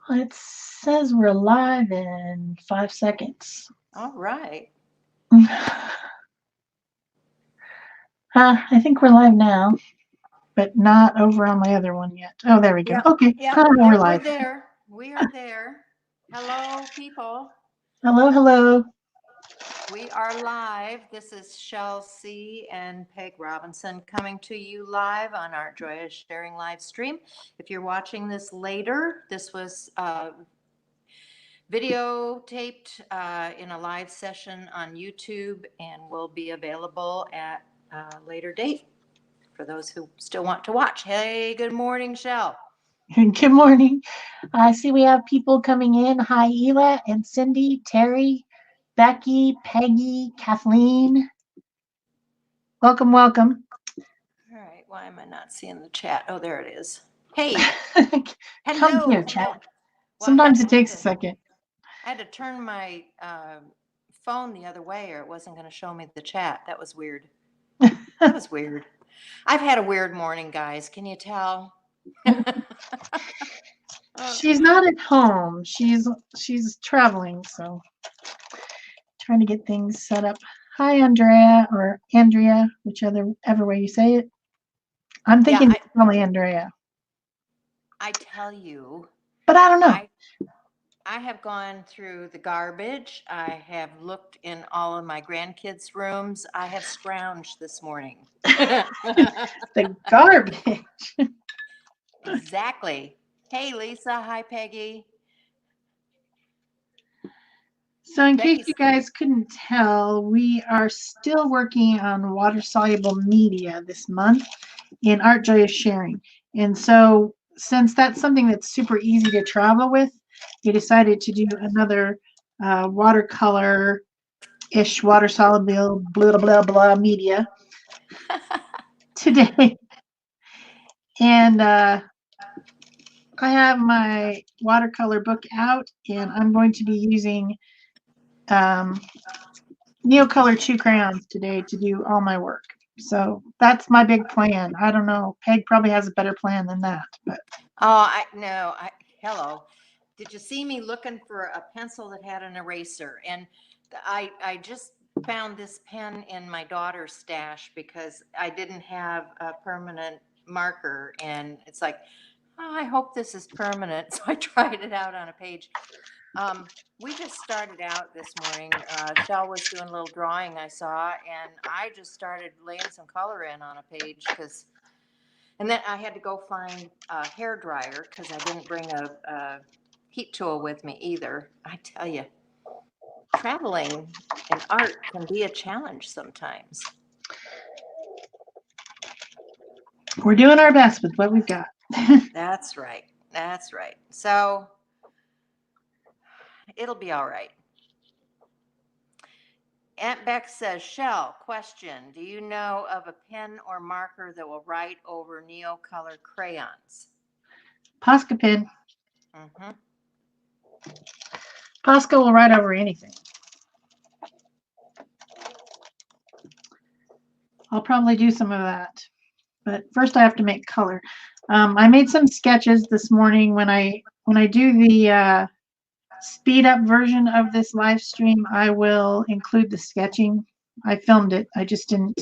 It says we're live in 5 seconds. All right. I think we're live now, but not over on my other one yet. Oh, there we go. Yep. Okay, Yep. we're Yep. We're live. there. We are there. Hello, people. Hello, hello. We are live. This is Shel C. and Peg Robinson coming to you live on our Joyous Sharing live stream. If you're watching this later, this was videotaped in a live session on YouTube and will be available at a later date for those who still want to watch. Hey, good morning, Shel. Good morning. I see we have people coming in. Hi, Ela and Cindy, Terry, Becky, Peggy, Kathleen. Welcome, welcome. All right, why am I not seeing the chat? Oh, there it is. Hey, Come hello. here, chat. Well, Sometimes it takes a second. I had to turn my phone the other way or it wasn't going to show me the chat. That was weird. That was weird. I've had a weird morning, guys. Can you tell? She's not at home. She's traveling, so trying to get things set up. Hi, Andrea or Andrea, whichever way you say it. I'm thinking it's probably Andrea. I tell you, but I don't know. I have gone through the garbage. I have looked in all of my grandkids' rooms. I have scrounged this morning. The garbage. Exactly. Hey, Lisa. Hi, Peggy. So in case you guys couldn't tell, we are still working on water-soluble media this month in Art Joyous Sharing. And so since that's something that's super easy to travel with, we decided to do another watercolor-ish, water-soluble, blah, blah, blah media today. And I have my watercolor book out, and I'm going to be using Neocolor 2 crayons today to do all my work. So that's my big plan. I don't know. Peg probably has a better plan than that. But hello. Did you see me looking for a pencil that had an eraser? And I just found this pen in my daughter's stash because I didn't have a permanent marker. And it's like, oh, I hope this is permanent. So I tried it out on a page. We just started out this morning. Shel was doing a little drawing I saw, and I just started laying some color in on a page and then I had to go find a hair dryer because I didn't bring a heat tool with me either. I tell you, traveling and art can be a challenge sometimes. We're doing our best with what we've got. That's right. That's right. So it'll be all right. Aunt Beck says, Shel, question, do you know of a pen or marker that will write over Neocolor crayons? Posca pen. Mm-hmm. Posca will write over anything. I'll probably do some of that. But first I have to make color. I made some sketches this morning. When I do the speed up version of this live stream, I will include the sketching. I filmed it. I just didn't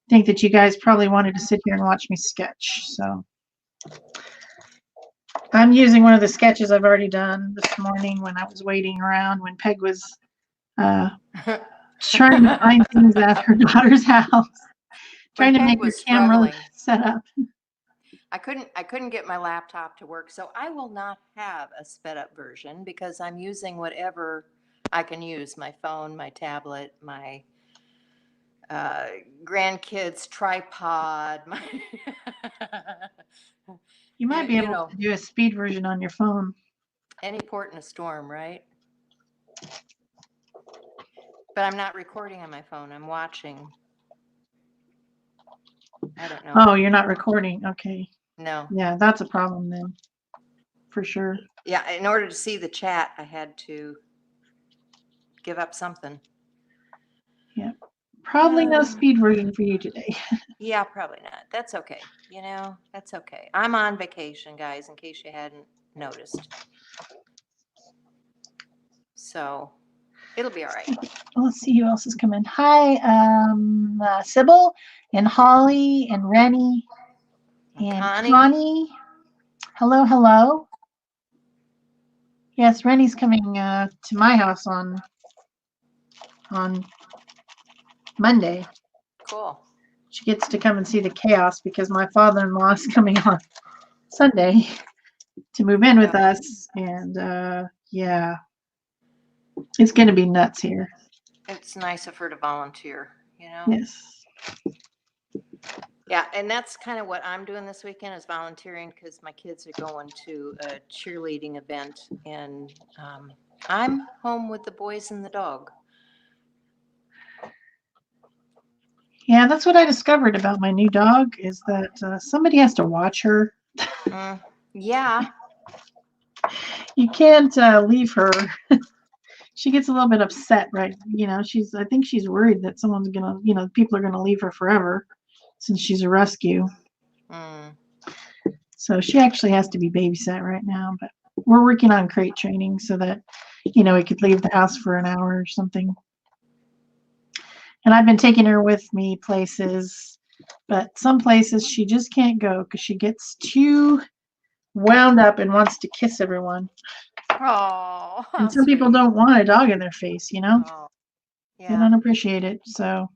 think that you guys probably wanted to sit here and watch me sketch. So I'm using one of the sketches I've already done this morning when I was waiting around when Peg was trying to find things at her daughter's house, trying to make her camera set up. I couldn't get my laptop to work, so I will not have a sped up version because I'm using whatever I can use, my phone, my tablet, my grandkids' tripod. You might be able to do a speed version on your phone. Any port in a storm, right? But I'm not recording on my phone. I'm watching. I don't know. Oh, you're not recording. Okay. No. Yeah, that's a problem then. For sure. Yeah, in order to see the chat, I had to give up something. Yeah. Probably no speed version for you today. Yeah, probably not. That's okay. That's okay. I'm on vacation, guys, in case you hadn't noticed. So it'll be all right. Let's see who else is coming. Hi, Sybil and Holly and Rennie and Connie. Hello, hello. Yes, Rennie's coming to my house on Monday. Cool. She gets to come and see the chaos because my father-in-law is coming on Sunday to move in with us, and yeah, it's going to be nuts here. It's nice of her to volunteer, you know? Yes. Yeah, and that's kind of what I'm doing this weekend is volunteering because my kids are going to a cheerleading event, and I'm home with the boys and the dog. Yeah, that's what I discovered about my new dog is that somebody has to watch her. Yeah. You can't leave her. She gets a little bit upset, right? You know, I think she's worried that someone's gonna, people are gonna leave her forever since she's a rescue. So she actually has to be babysat right now, but we're working on crate training so that, we could leave the house for an hour or something. And I've been taking her with me places, but some places she just can't go because she gets too wound up and wants to kiss everyone. Oh, and some people don't want a dog in their face, Oh, yeah. They don't appreciate it. So.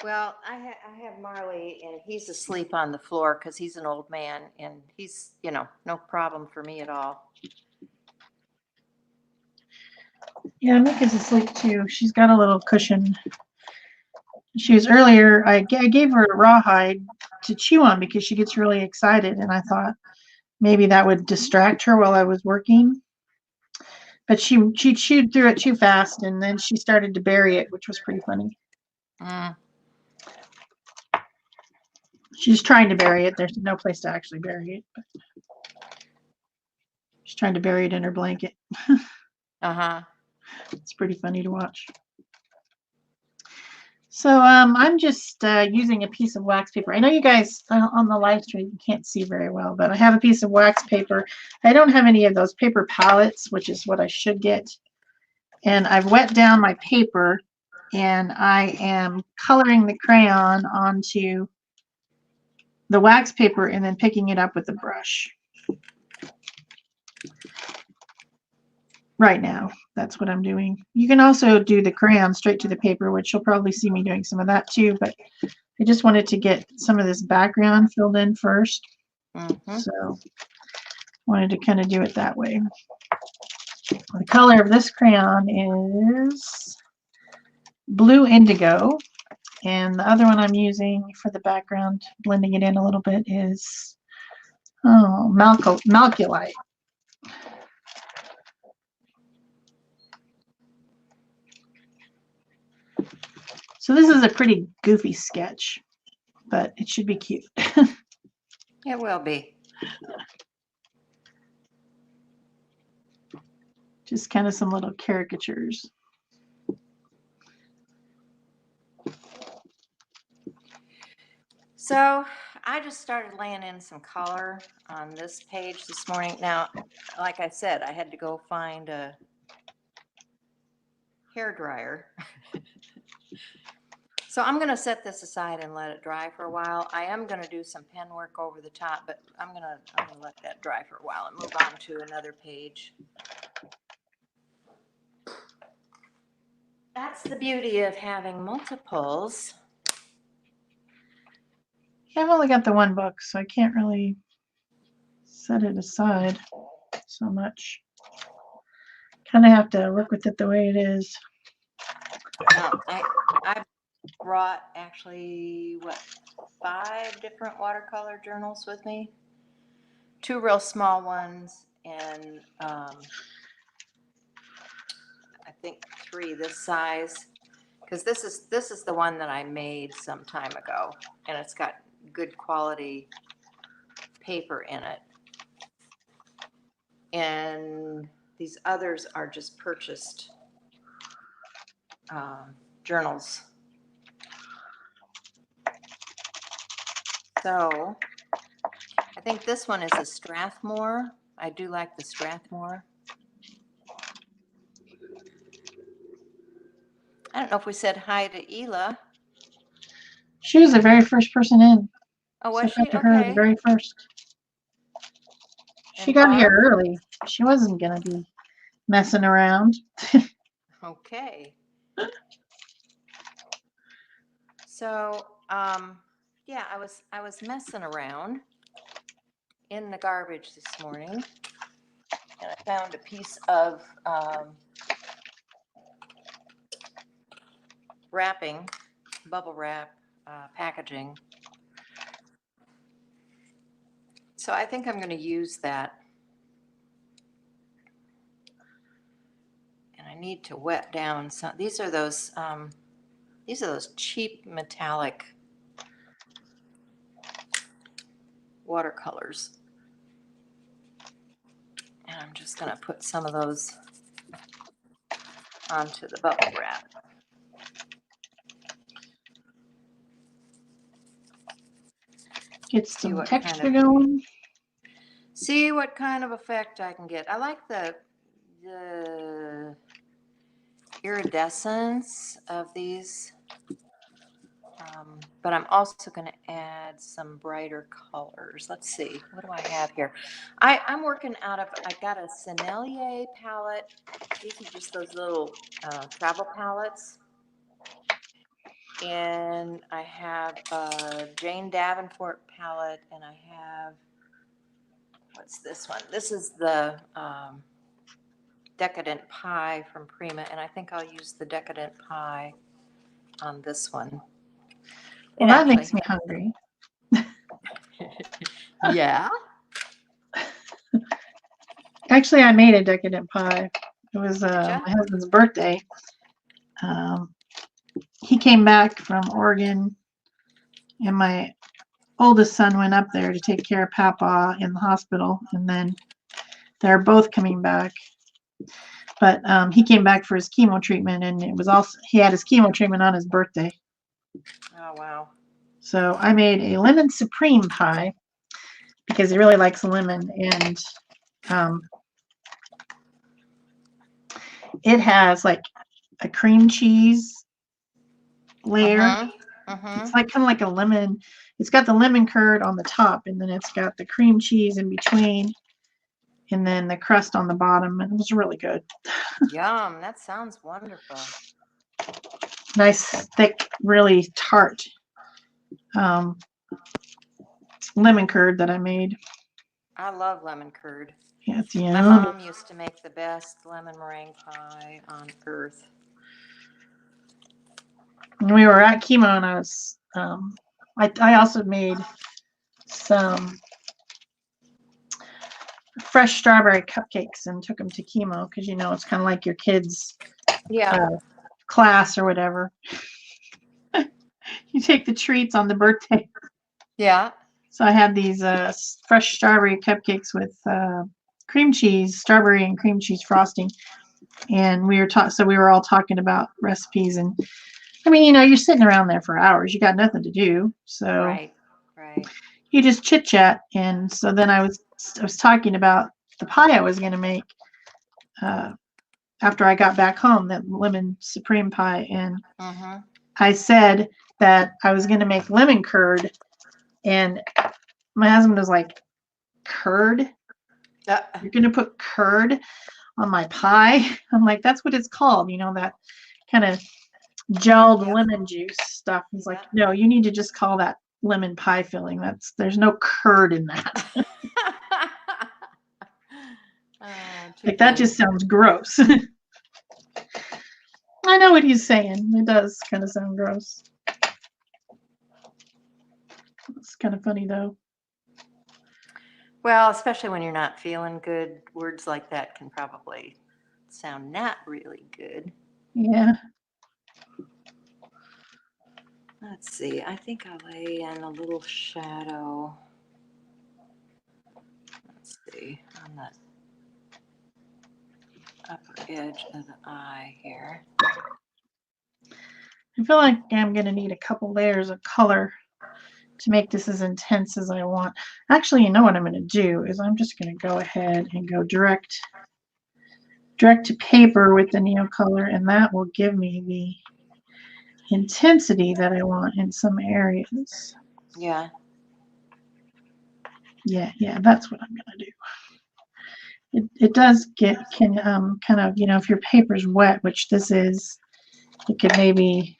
Well, I have Marley, and he's asleep on the floor because he's an old man, and he's, no problem for me at all. Yeah, Mika's asleep too. She's got a little cushion. She was earlier, I gave her a rawhide to chew on because she gets really excited, and I thought maybe that would distract her while I was working. But she chewed through it too fast, and then she started to bury it, which was pretty funny. She's trying to bury it. There's no place to actually bury it. But she's trying to bury it in her blanket. It's pretty funny to watch. So I'm just using a piece of wax paper. I know you guys on the live stream can't see very well, but I have a piece of wax paper. I don't have any of those paper palettes, which is what I should get. And I've wet down my paper, and I am coloring the crayon onto the wax paper and then picking it up with a brush. Right now, that's what I'm doing. You can also do the crayon straight to the paper, which you'll probably see me doing some of that too, but I just wanted to get some of this background filled in first. So wanted to kind of do it that way. The color of this crayon is blue indigo, and the other one I'm using for the background, blending it in a little bit, is malcolite. So this is a pretty goofy sketch, but it should be cute. It will be. Just kind of some little caricatures. So I just started laying in some color on this page this morning. Now, like I said, I had to go find a hair dryer. So I'm going to set this aside and let it dry for a while. I am going to do some pen work over the top, but I'm going to let that dry for a while and move on to another page. That's the beauty of having multiples. I've only got the one book, so I can't really set it aside so much. Kind of have to work with it the way it is. I brought actually, 5 different watercolor journals with me. 2 real small ones, and I think 3 this size, because this is the one that I made some time ago, and it's got good quality paper in it. And these others are just purchased journals. So I think this one is a Strathmore. I do like the Strathmore. I don't know if we said hi to Ela. She was the very first person in. Oh, was Said hi she? to her the Okay. very first. She And got here Barb? early. She wasn't going to be messing around. Okay. So, yeah, I was messing around in the garbage this morning, and I found a piece of wrapping, bubble wrap packaging. So I think I'm going to use that. And I need to wet down some. These are those cheap metallic watercolors. And I'm just going to put some of those onto the bubble wrap. Get See some what texture going. See what kind of effect I can get. I like the iridescence of these, but I'm also going to add some brighter colors. Let's see, what do I have here? I'm working out of, I got a Sennelier palette. These are just those little travel palettes. And I have a Jane Davenport palette, and I have, what's this one? This is the Decadent Pie from Prima, and I think I'll use the Decadent Pie on this one. Well, that makes me hungry. Yeah. Actually, I made a decadent pie. It was my husband's birthday. He came back from Oregon, and my oldest son went up there to take care of Papa in the hospital, and then they're both coming back. But he came back for his chemo treatment, and it was also, he had his chemo treatment on his birthday. Oh, wow. So I made a lemon supreme pie because he really likes lemon, and it has like a cream cheese layer. It's like kind of like a lemon. It's got the lemon curd on the top, and then it's got the cream cheese in between, and then the crust on the bottom. And it was really good. Yum! That sounds wonderful. Nice, thick, really tart lemon curd that I made. I love lemon curd. Yeah, it's yum. My mom used to make the best lemon meringue pie on earth. When we were at chemo, and I was, I also made some fresh strawberry cupcakes and took them to chemo because, you know, it's kind of like your kids' class or whatever. You take the treats on the birthday. Yeah. So I had these fresh strawberry cupcakes with cream cheese, strawberry and cream cheese frosting, and we were all talking about recipes. And I mean, you know, you're sitting around there for hours. You got nothing to do, so right. You just chit chat. And so then I was talking about the pie I was going to make after I got back home, that lemon supreme pie, and I said that I was going to make lemon curd, and my husband was like, "Curd? You're going to put curd on my pie?" I'm like, "That's what it's called, you know, that kind of gelled lemon juice stuff." He's like, "No, you need to just call that lemon pie filling. There's no curd in that." Like, that just sounds gross. I know what he's saying. It does kind of sound gross. It's kind of funny, though. Well, especially when you're not feeling good, words like that can probably sound not really good. Yeah. Let's see. I think I'll lay in a little shadow. Let's see, on the upper edge of the eye here. I feel like I'm going to need a couple layers of color to make this as intense as I want. Actually, you know what I'm going to do is I'm just going to go ahead and go direct to paper with the Neo color, and that will give me intensity that I want in some areas. Yeah. Yeah, that's what I'm gonna do. It does can kind of, you know, if your paper's wet, which this is, it could maybe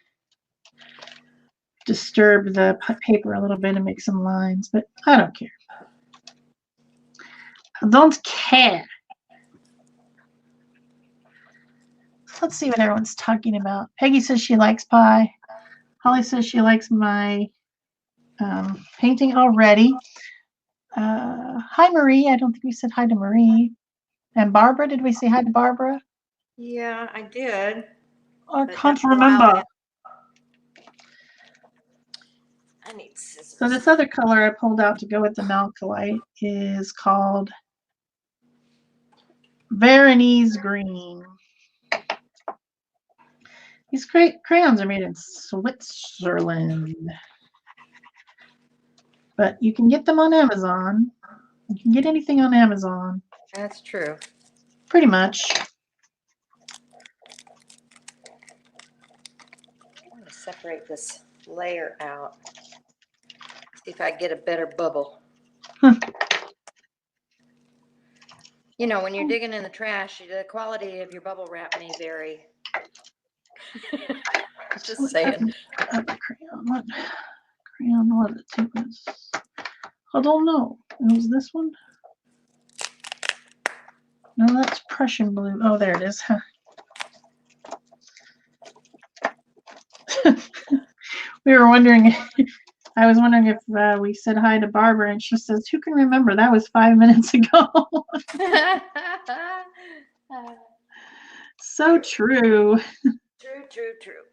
disturb the paper a little bit and make some lines, but I don't care. I don't care. Let's see what everyone's talking about. Peggy says she likes pie. Holly says she likes my painting already. Hi, Marie. I don't think we said hi to Marie. And Barbara, did we say hi to Barbara? Yeah, I did. I can't remember. I need scissors. So this other color I pulled out to go with the Malcolite is called Veronese Green. These crayons are made in Switzerland, but you can get them on Amazon. You can get anything on Amazon. That's true. Pretty much. I'm going to separate this layer out. See if I get a better bubble. You know, when you're digging in the trash, the quality of your bubble wrap may vary. Just saying. What crayon was it? It was, I don't know. It was this one? No, that's Prussian blue. Oh, there it is. We were wondering, I was wondering if we said hi to Barbara, and she says, who can remember? That was 5 minutes ago. So true. True.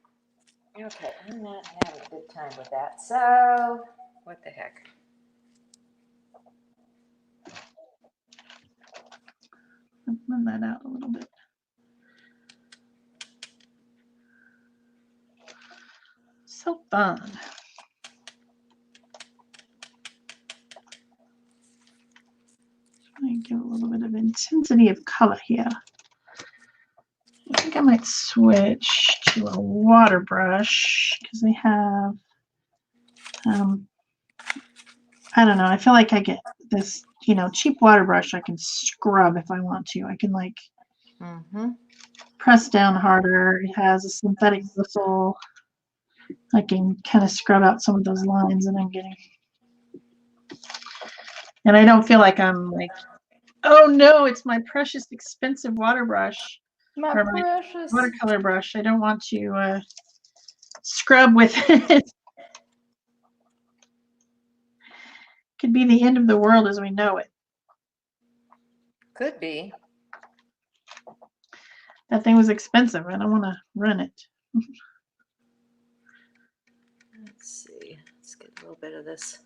Okay, I'm not having a good time with that. So, what the heck? Blend that out a little bit. So fun. Let me give a little bit of intensity of color here. I think I might switch to a water brush because they have, I don't know, I feel like I get this, you know, cheap water brush I can scrub if I want to. I can like press down harder. It has a synthetic bristle. I can kind of scrub out some of those lines that I'm getting. And I don't feel like I'm like, oh no, it's my precious expensive water brush. My precious watercolor brush. I don't want to scrub with it. Could be the end of the world as we know it. Could be. That thing was expensive. I don't want to run it. Let's see. Let's get a little bit of this.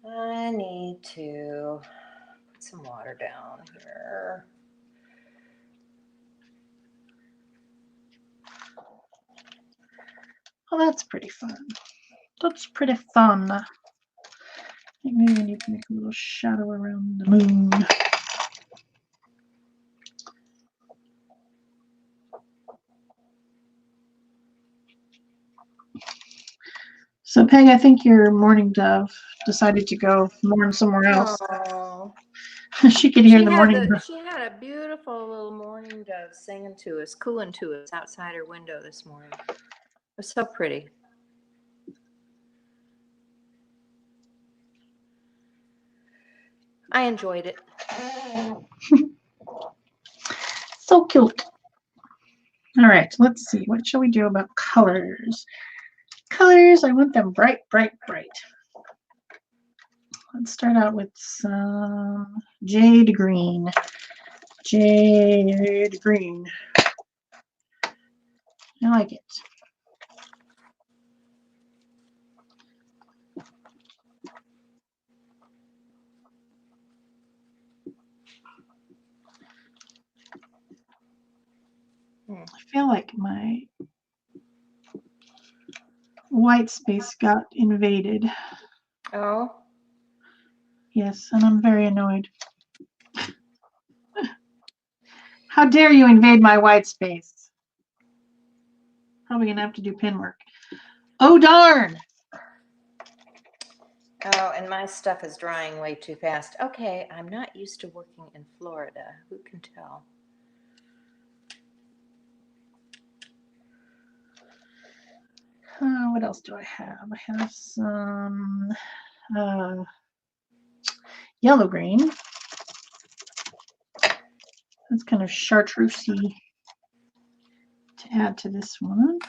I need to put some water down here. Oh, that's pretty fun. That's pretty fun. I think maybe we need to make a little shadow around the moon. So, Peg, I think your mourning dove decided to go mourn somewhere else. Oh. She could hear the morning dove. She had a beautiful little mourning dove singing to us, cooing to us outside her window this morning. It was so pretty. I enjoyed it. So cute. All right, let's see. What shall we do about colors? Colors, I want them bright, bright, bright. Let's start out with some jade green. Jade green. I like it. I feel like my white space got invaded. Oh? Yes, and I'm very annoyed. How dare you invade my white space? Probably gonna have to do pen work. Oh darn! Oh, and my stuff is drying way too fast. Okay, I'm not used to working in Florida. Who can tell? What else do I have? I have some yellow green. That's kind of chartreusey to add to this one.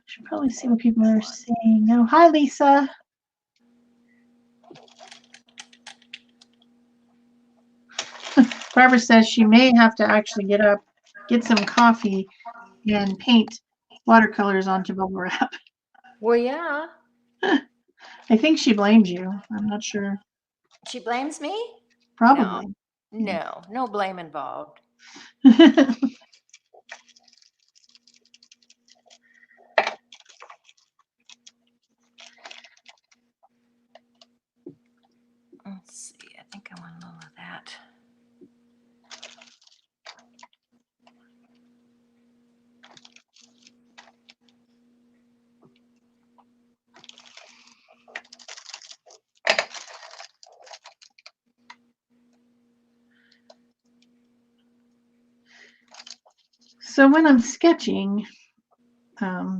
Should probably see what people are saying. Oh, hi, Lisa. Barbara says she may have to actually get up, get some coffee, and paint watercolors onto bubble wrap. Well, yeah. I think she blames you. I'm not sure. She blames me? Probably. No blame involved. Let's see. I think I want a little of that. So when I'm sketching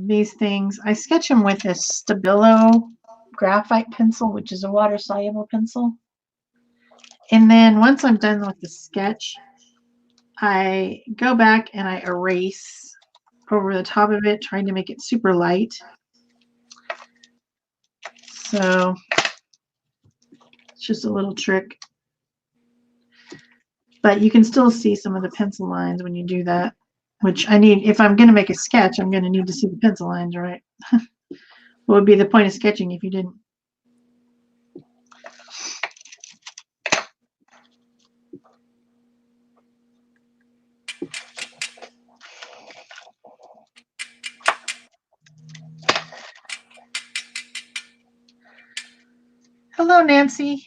these things, I sketch them with a Stabilo graphite pencil, which is a water-soluble pencil. And then once I'm done with the sketch, I go back and I erase over the top of it, trying to make it super light. So it's just a little trick. But you can still see some of the pencil lines when you do that, which I need. If I'm going to make a sketch, I'm going to need to see the pencil lines, right? What would be the point of sketching if you didn't? Hello, Nancy.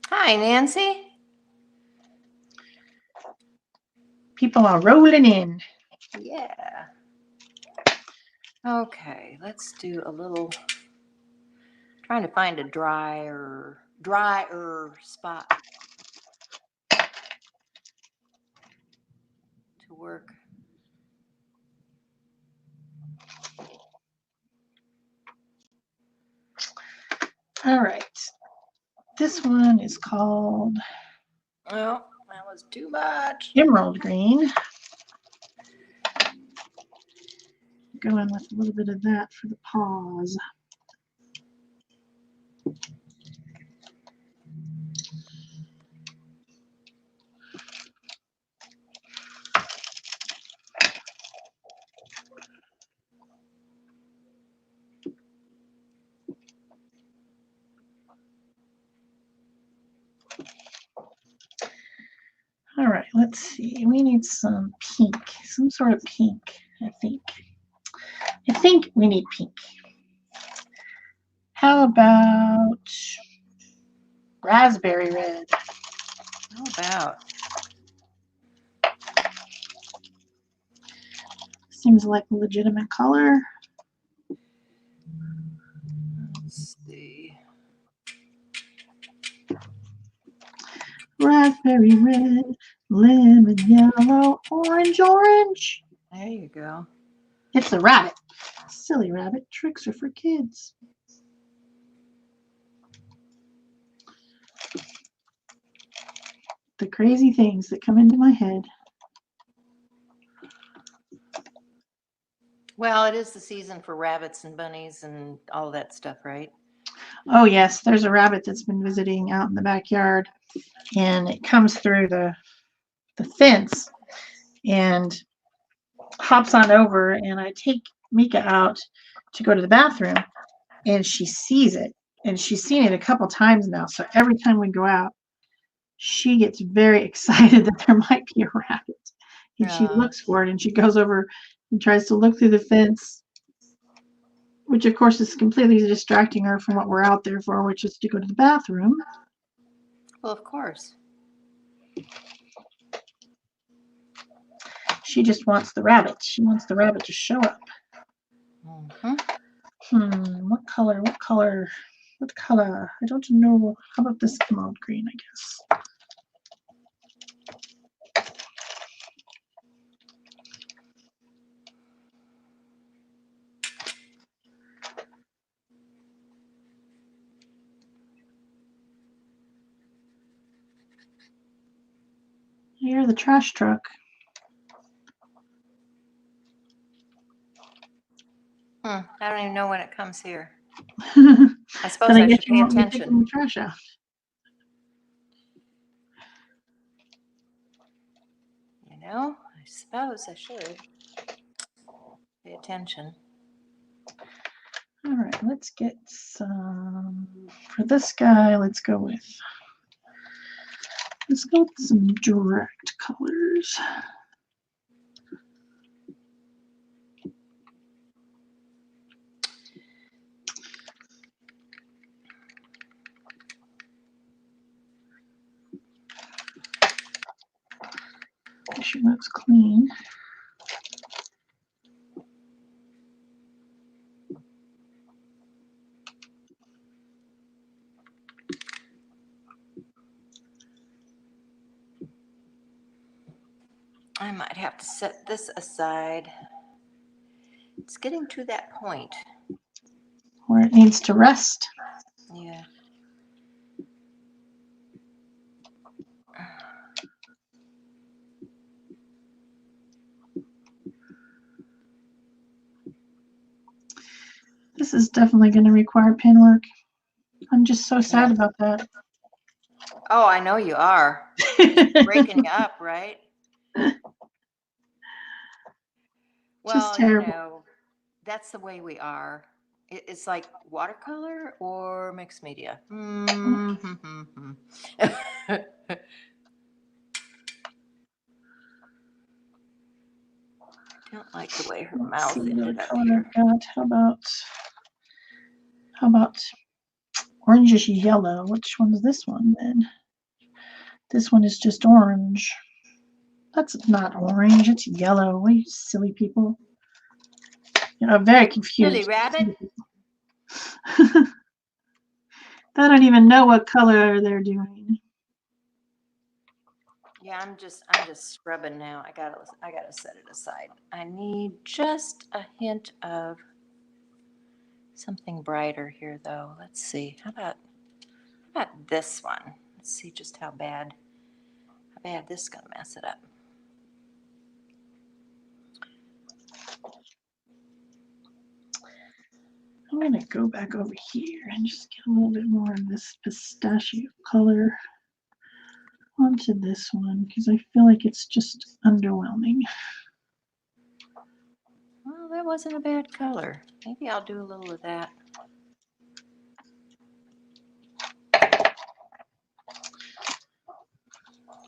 Hi, Nancy. People are rolling in. Yeah. Okay, let's do a little, trying to find a drier spot to work. All right. This one is called Well, that was too much. Emerald Green. Go in with a little bit of that for the paws. All right, let's see. We need some pink, some sort of pink, I think. I think we need pink. How about raspberry red? How about? Seems like a legitimate color. Let's see. Raspberry red, lemon yellow, orange. There you go. It's a rabbit. Silly rabbit. Tricks are for kids. The crazy things that come into my head. Well, it is the season for rabbits and bunnies and all that stuff, right? Oh yes, there's a rabbit that's been visiting out in the backyard, and it comes through the fence and hops on over, and I take Mika out to go to the bathroom, and she sees it, and she's seen it a couple times now. So every time we go out, she gets very excited that there might be a rabbit, and she looks for it, and she goes over and tries to look through the fence, which of course is completely distracting her from what we're out there for, which is to go to the bathroom. Well, of course. She just wants the rabbit. She wants the rabbit to show up. What color? What color? What color? I don't know. How about this emerald green, I guess? I hear the trash truck. I don't even know when it comes here. I I suppose I should pay attention. Taking the trash out. You know, I suppose I should pay attention. All right, let's get some, for this guy, let's go with some direct colors. Make sure that's clean. I might have to set this aside. It's getting to that point where it needs to rest. Yeah. This is definitely going to require pen work. I'm just so sad about that. Oh, I know you are. It's breaking up, right? Well, you know, that's the way we are. It's like watercolor or mixed media. Don't like the way her mouth ended up here. How about orangish yellow? Which one's this one then? This one is just orange. That's not orange, it's yellow. We silly people. You know, I'm very confused. Silly rabbit. They don't even know what color they're doing. Yeah, I'm just scrubbing now. I gotta set it aside. I need just a hint of something brighter here, though. Let's see. How about this one? Let's see just how bad this is gonna mess it up. I'm gonna go back over here and just get a little bit more of this pistachio color onto this one because I feel like it's just underwhelming. Well, that wasn't a bad color. Maybe I'll do a little of that.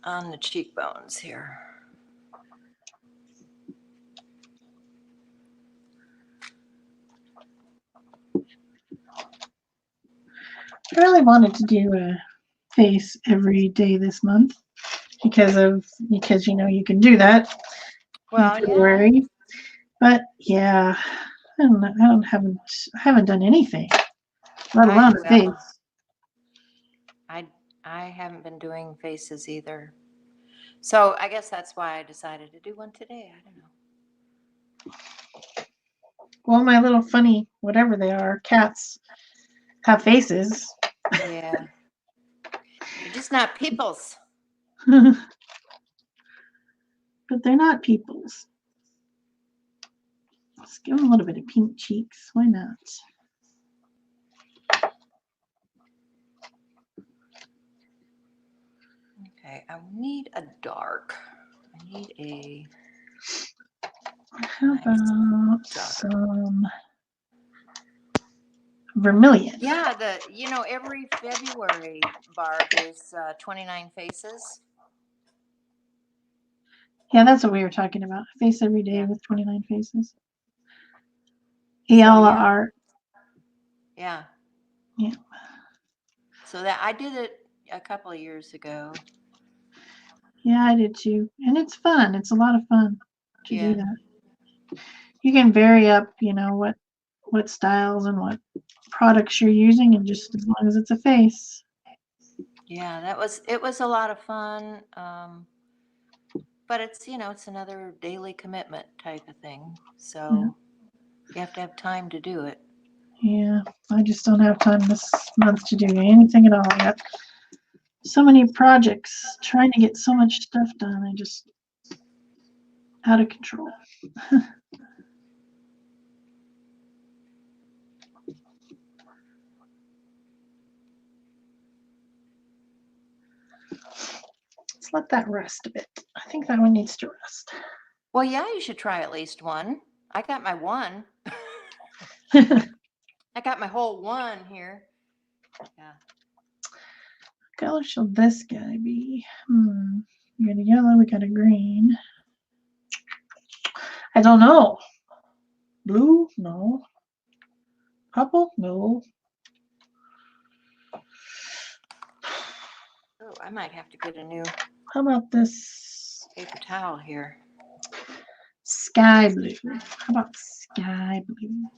On the cheekbones here. I really wanted to do a face every day this month because you know you can do that well, in February. Yeah. But yeah, I haven't done anything, let alone a face. I haven't been doing faces either. So I guess that's why I decided to do one today. I don't know. Well, my little funny, whatever they are, cats have faces. Yeah. They're just not people's. But they're not people's. Let's give them a little bit of pink cheeks. Why not? Okay, I need a dark. I need a. How about some vermilion? Yeah, every February, Barb, is 29 faces. Yeah, that's what we were talking about. A face every day with 29 faces. art. Yeah. Yeah. So that I did it a couple of years ago. Yeah, I did too. And it's fun. It's a lot of fun. to Yeah. do that. You can vary up, you know, what styles and what products you're using, and just as long as it's a face. Yeah, it was a lot of fun. But it's, it's another daily commitment type of thing. So you have to have time to do it. Yeah, I just don't have time this month to do anything at all. I got so many projects, trying to get so much stuff done. I just out of control. Let's let that rest a bit. I think that one needs to rest. Well, yeah, you should try at least one. I got my one. I got my whole one here. Yeah. What color shall this guy be? We got a yellow, we got a green. I don't know. Blue? No. Purple? No. Oh, I might have to get a new How about this paper towel here. sky blue? How about sky blue?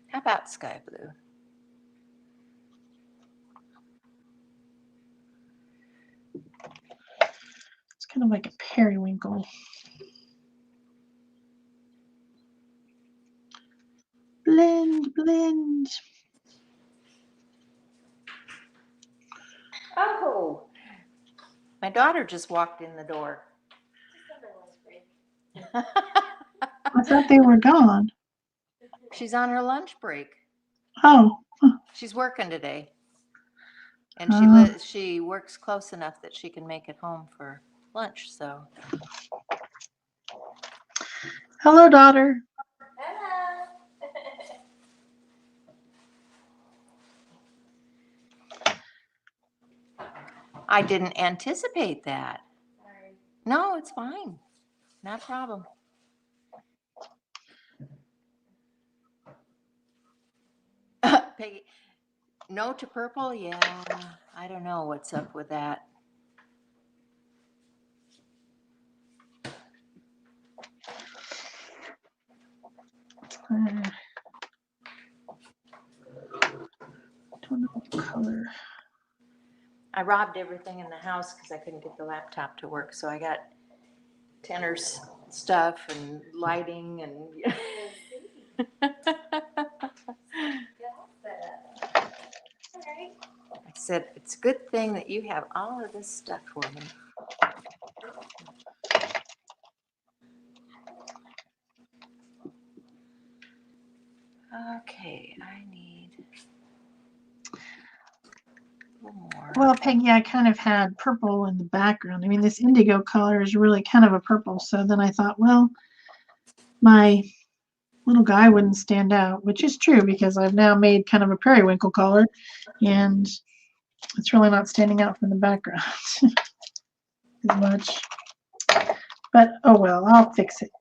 How about sky blue? It's kind of like a periwinkle. Blend, blend. Oh, my daughter just walked in the door. I thought they were gone. She's on her lunch break. Oh. She's working today. And she works close enough that she can make it home for lunch, so. Hello, daughter. Hello. I didn't anticipate that. Sorry. No, it's fine. Not a problem. Peggy, no to purple? Yeah, I don't know what's up with that. Don't know what color. I robbed everything in the house because I couldn't get the laptop to work. So I got Tanner's stuff and lighting and. I said, it's a good thing that you have all of this stuff for me. Okay, I need a little more. Well, Peggy, I kind of had purple in the background. I mean, this indigo color is really kind of a purple. So then I thought, well, my little guy wouldn't stand out, which is true because I've now made kind of a periwinkle color, and it's really not standing out from the background as much. But oh well, I'll fix it.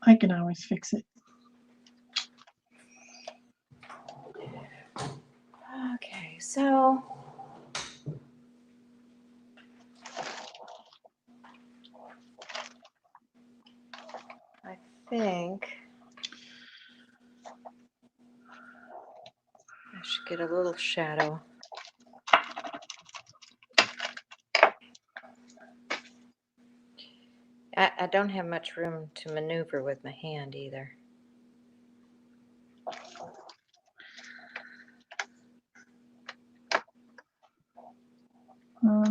I can always fix it. Okay, so I think I should get a little shadow. I don't have much room to maneuver with my hand either.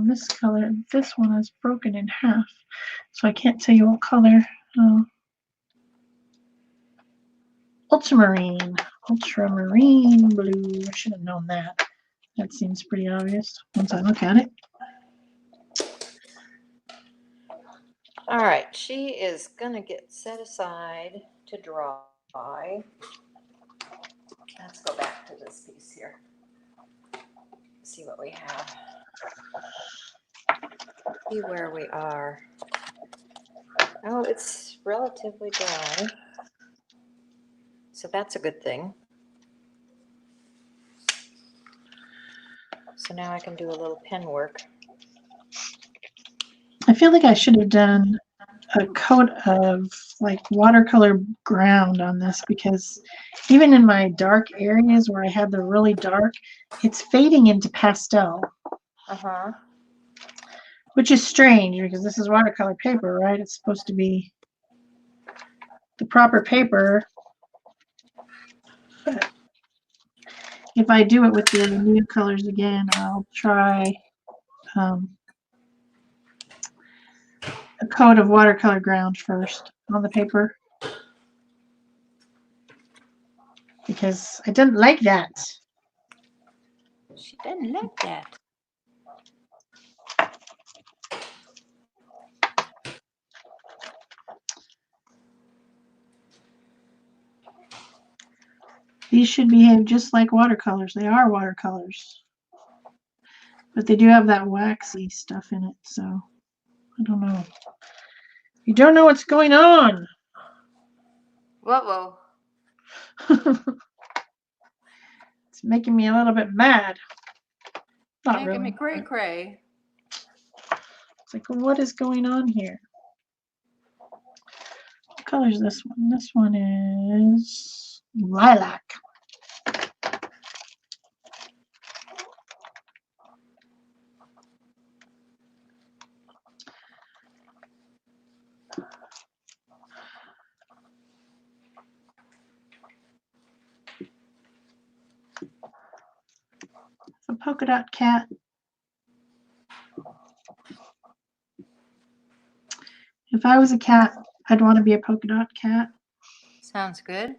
This color, this one is broken in half, so I can't tell you what color. Ultramarine blue. I should have known that. That seems pretty obvious once I look at it. All right, she is gonna get set aside to dry. Let's go back to this piece here. See what we have. See where we are. Oh, it's relatively dry. So that's a good thing. So now I can do a little pen work. I feel like I should have done a coat of like watercolor ground on this, because even in my dark areas where I had the really dark, it's fading into pastel, Uh-huh. which is strange because this is watercolor paper, right? It's supposed to be the proper paper. But if I do it with the new colors again, I'll try a coat of watercolor ground first on the paper, because I didn't like that. She didn't like that. These should behave just like watercolors. They are watercolors, but they do have that waxy stuff in it, so I don't know. You don't know what's going on. Whoa. It's making me a little bit mad. Not Making really. me cray. It's like, what is going on here? What color is this one? This one is lilac. A polka dot cat. If I was a cat, I'd want to be a polka dot cat. Sounds good.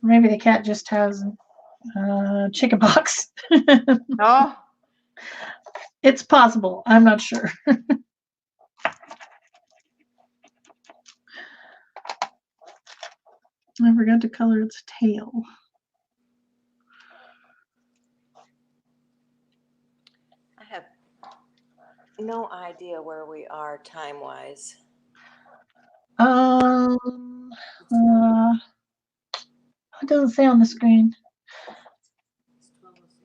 Maybe the cat just has chicken pox. Oh, It's possible. I'm not sure. I forgot to color its tail. I have no idea where we are time-wise. It doesn't say on the screen,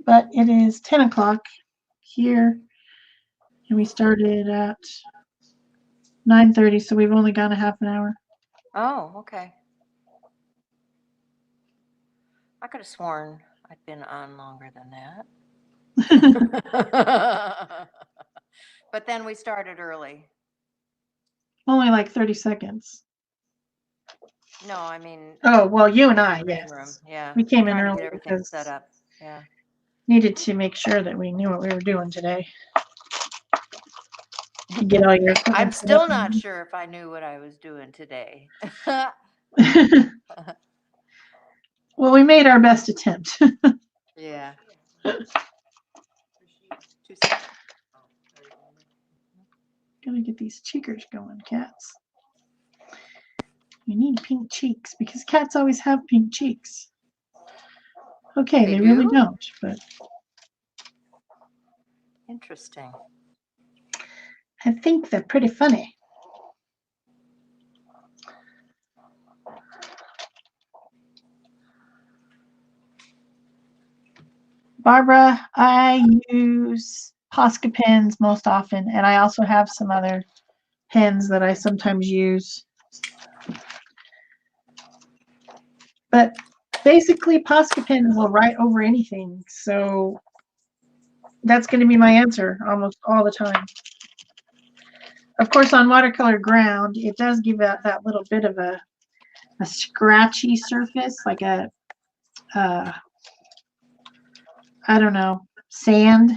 but it is 10 o'clock here, and we started at 9:30, so we've only gone a half an hour. Oh, okay. I could have sworn I'd been on longer than that. But then we started early. Only like 30 seconds. No, I mean. Oh, well, you and I, in the main yes. room. Yeah. We came in Trying to early get everything because set up. Yeah. needed to make sure that we knew what we were doing today. To get all your equipment I'm set still up. not sure if I knew what I was doing today. Well, we made our best attempt. Yeah. Gotta get these cheekers going, cats. You need pink cheeks because cats always have pink cheeks. Okay, they really do? don't, but Interesting. I think they're pretty funny. Barbara, I use Posca pens most often, and I also have some other pens that I sometimes use. But basically, Posca pens will write over anything, so that's going to be my answer almost all the time. Of course, on watercolor ground, it does give that little bit of a scratchy surface, like a I don't know, sand.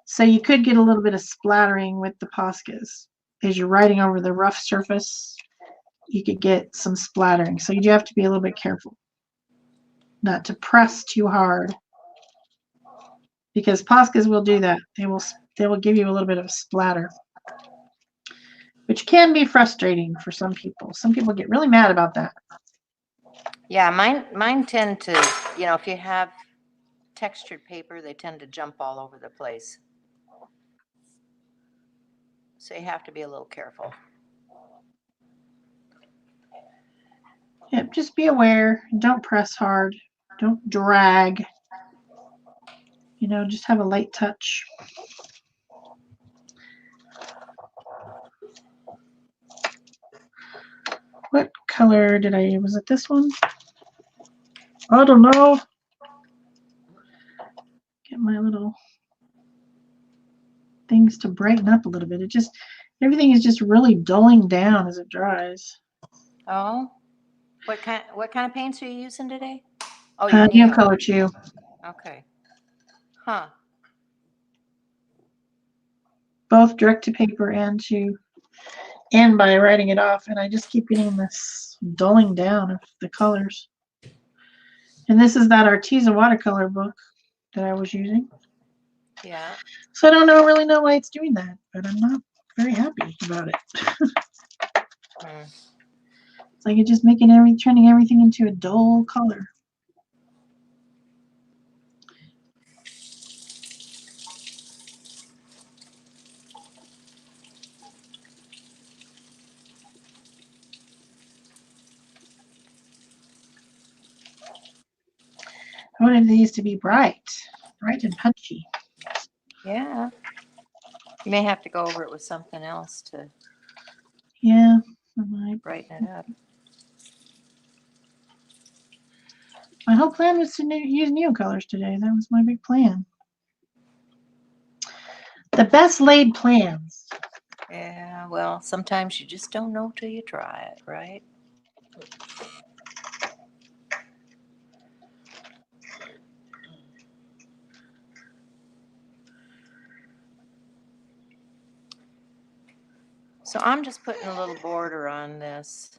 So you could get a little bit of splattering with the Poscas. As you're writing over the rough surface, you could get some splattering. So you do have to be a little bit careful not to press too hard, because Poscas will do that. They will give you a little bit of a splatter. which can be frustrating for some people. Some people get really mad about that. Yeah, mine tend to, if you have textured paper, they tend to jump all over the place. So you have to be a little careful. Yep, just be aware. Don't press hard. Don't drag. Just have a light touch. What color was it this one? I don't know. Get my little things to brighten up a little bit. Everything is just really dulling down as it dries. Oh, what kind of paints are you using today? Oh, your Neo. Color 2. Okay. Huh. Both direct to paper and by writing it off, and I just keep getting this dulling down of the colors. And this is that Arteza watercolor book that I was using. Yeah. So I don't really know why it's doing that, but I'm not very happy about it. It's like it's just turning everything into a dull color. I wanted these to be bright and punchy. Yeah. You may have to go over it with something else to brighten it up. My whole plan was to use Neo colors today. That was my big plan. The best laid plans. Yeah, well, sometimes you just don't know till you try it, right? So I'm just putting a little border on this.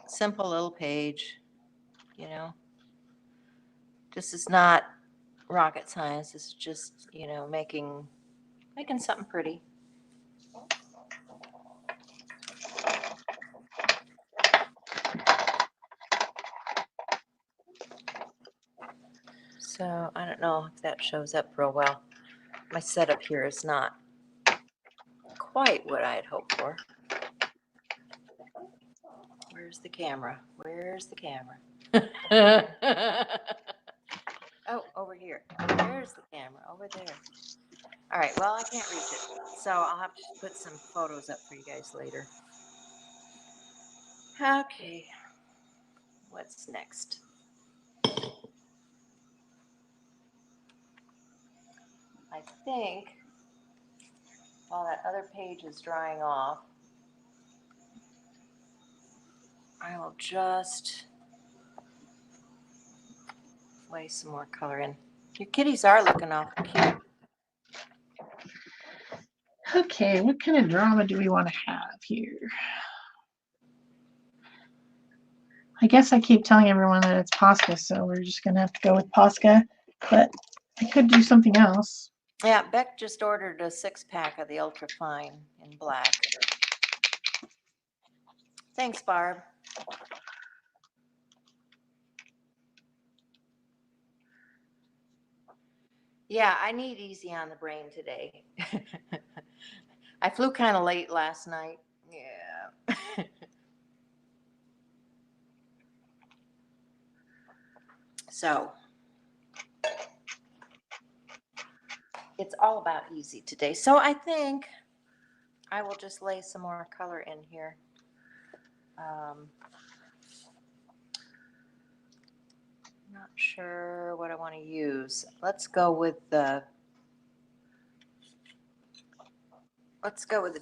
Simple little page, This is not rocket science. This is just, making something pretty. So I don't know if that shows up real well. My setup here is not quite what I had hoped for. Where's the camera? Oh, over here. There's the camera, over there. All right, well, I can't reach it, so I'll have to put some photos up for you guys later. Okay, what's next? I think while that other page is drying off, I will just lay some more color in. Your kitties are looking awful cute. Okay, what kind of drama do we want to have here? I guess I keep telling everyone that it's Posca, so we're just going to have to go with Posca, but I could do something else. Yeah, Beck just ordered a 6-pack of the Ultra Fine in black. Thanks, Barb. Yeah, I need easy on the brain today. I flew kind of late last night. Yeah. So it's all about easy today. So I think I will just lay some more color in here. Not sure what I want to use. Let's go with the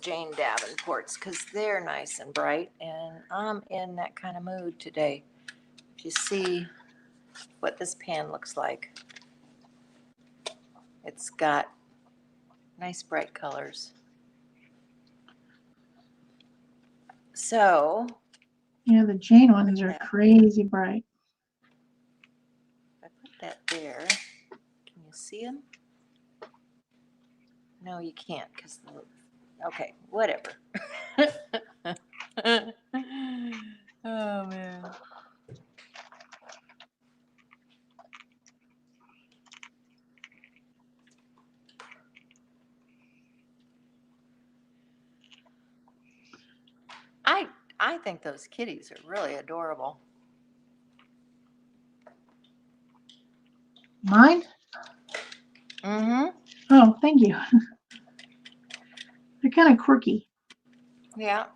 Jane Davenports because they're nice and bright, and I'm in that kind of mood today. If you see what this pan looks like, it's got nice bright colors. So yeah, the Jane ones are crazy bright. I put that there. Can you see them? No, you can't because, okay, whatever. Oh, man. I think those kitties are really adorable. Mine? Mm-hmm. Oh, thank you. They're kind of quirky. Yeah.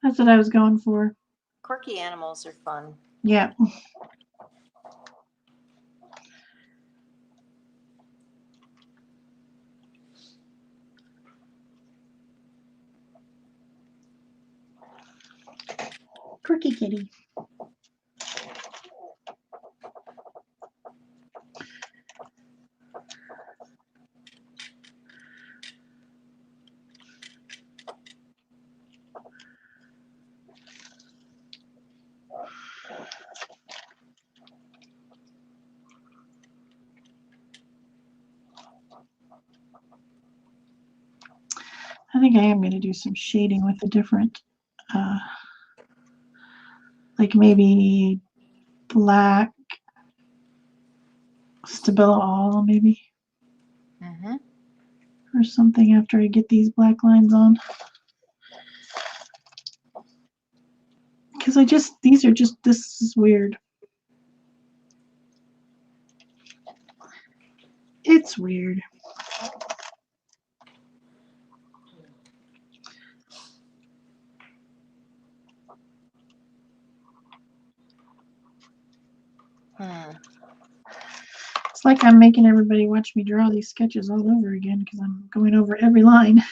That's what I was going for. Quirky animals are fun. Yeah. Quirky kitty. I think I am going to do some shading with a different, like maybe black Stabilo all maybe, Mm-hmm. or something after I get these black lines on. Because this is weird. It's weird. It's like I'm making everybody watch me draw these sketches all over again because I'm going over every line.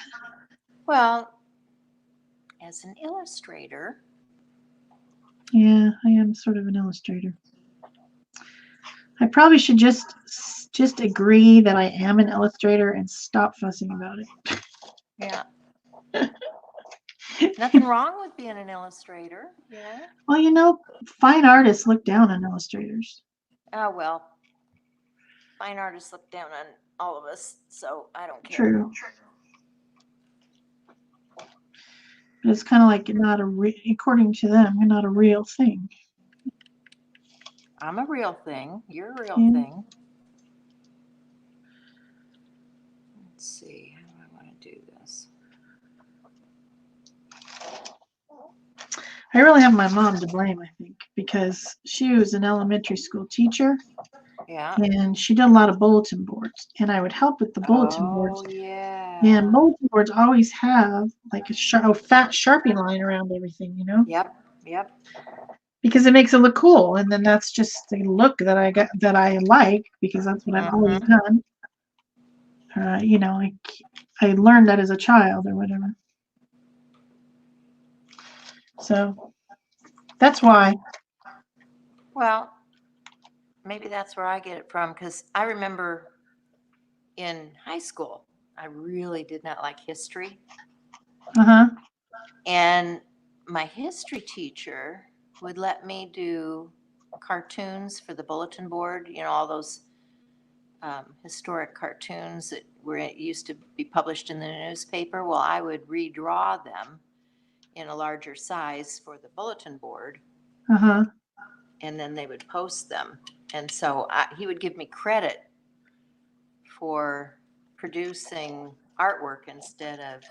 Well, as an illustrator. Yeah, I am sort of an illustrator. I probably should just agree that I am an illustrator and stop fussing about it. Yeah. Nothing wrong with being an illustrator, you know? Well, fine artists look down on illustrators. Oh, well, fine artists look down on all of us, so I don't care. True. But it's kind of like according to them, you're not a real thing. I'm a real thing. You're a real Yeah. thing. Let's see. How do I want to do this? I really have my mom to blame, I think, because she was an elementary school teacher. Yeah. And she did a lot of bulletin boards, and I would help with the bulletin boards. Oh, yeah. And bulletin boards always have like a fat Sharpie line around everything, Yep. Yep. because it makes it look cool. And then that's just the look that I like because that's what I've always done. I learned that as a child or whatever. So that's why. Well, maybe that's where I get it from because I remember in high school, I really did not like history. Uh-huh. And my history teacher would let me do cartoons for the bulletin board, all those historic cartoons that used to be published in the newspaper. Well, I would redraw them in a larger size for the bulletin board. Uh-huh. And then they would post them. And so he would give me credit for producing artwork instead of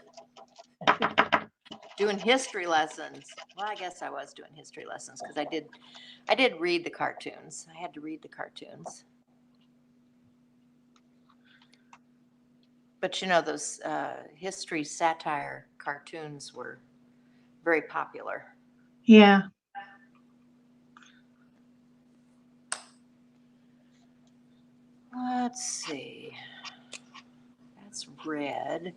doing history lessons. Well, I guess I was doing history lessons because I did read the cartoons. I had to read the cartoons. But those history satire cartoons were very popular. Yeah. Let's see. That's red.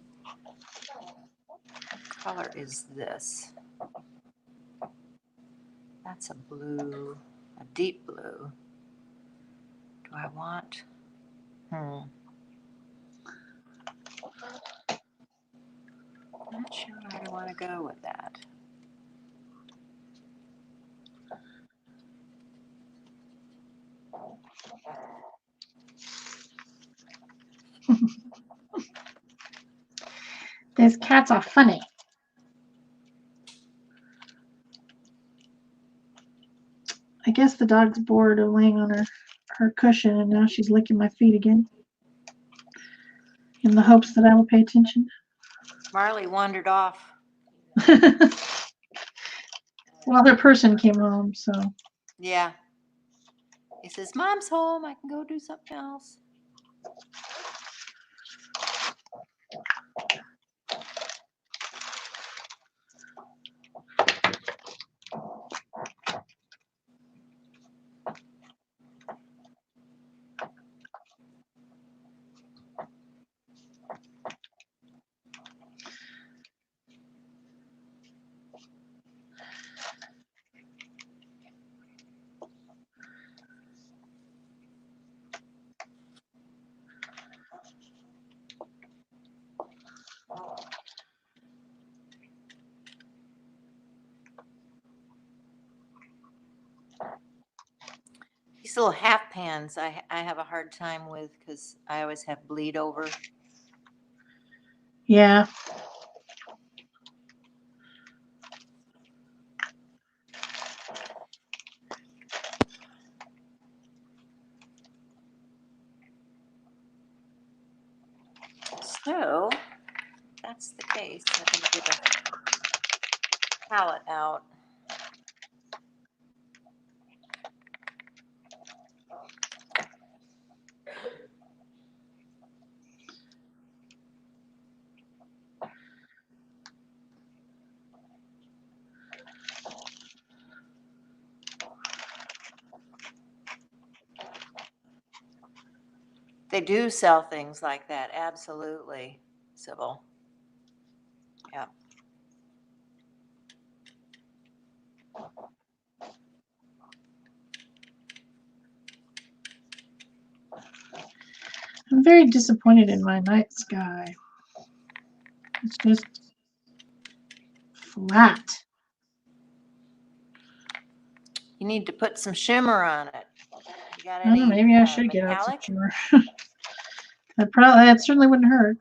What color is this? That's a blue, a deep blue. Do I want? Not sure where I want to go with that. These cats are funny. I guess the dog's bored of laying on her cushion, and now she's licking my feet again in the hopes that I will pay attention. Marley wandered off. Well, their person came home, so. Yeah. He says, Mom's home. I can go do something else. These little half pans I have a hard time with because I always have bleed over. Yeah. So, if that's the case, I'm going to get a palette out. They do sell things like that, absolutely, Sybil. Yeah. I'm very disappointed in my night sky. It's just flat. You need to put some shimmer on it. You got I don't know, any maybe I should get out some metallic? shimmer. That certainly wouldn't hurt.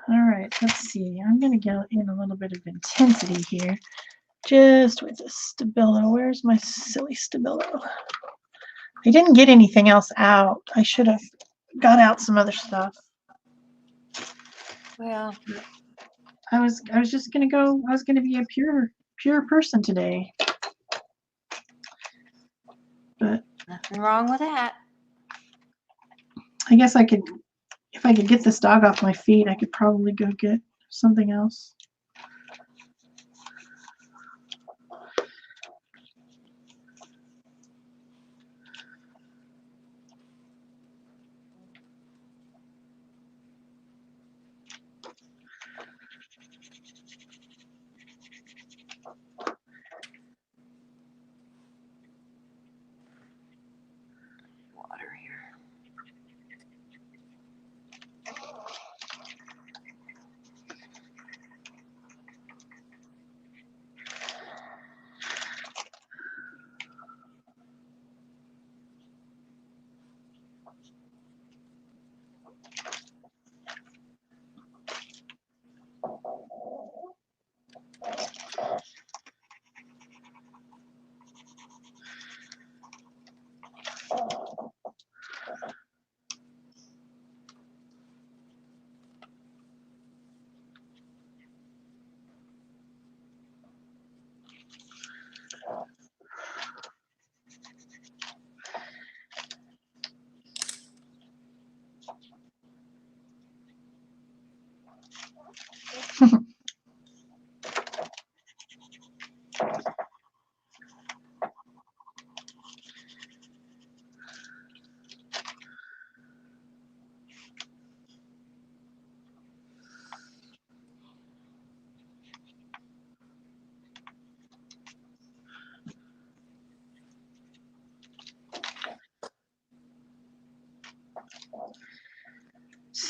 All right, let's see. I'm going to get in a little bit of intensity here, just with the Stabilo. Where's my silly Stabilo? I didn't get anything else out. I should have got out some other stuff. Well, I was just going to go. I was going to be a pure person today. But nothing wrong with that. I guess I could, if I could get this dog off my feet, I could probably go get something else. Water here.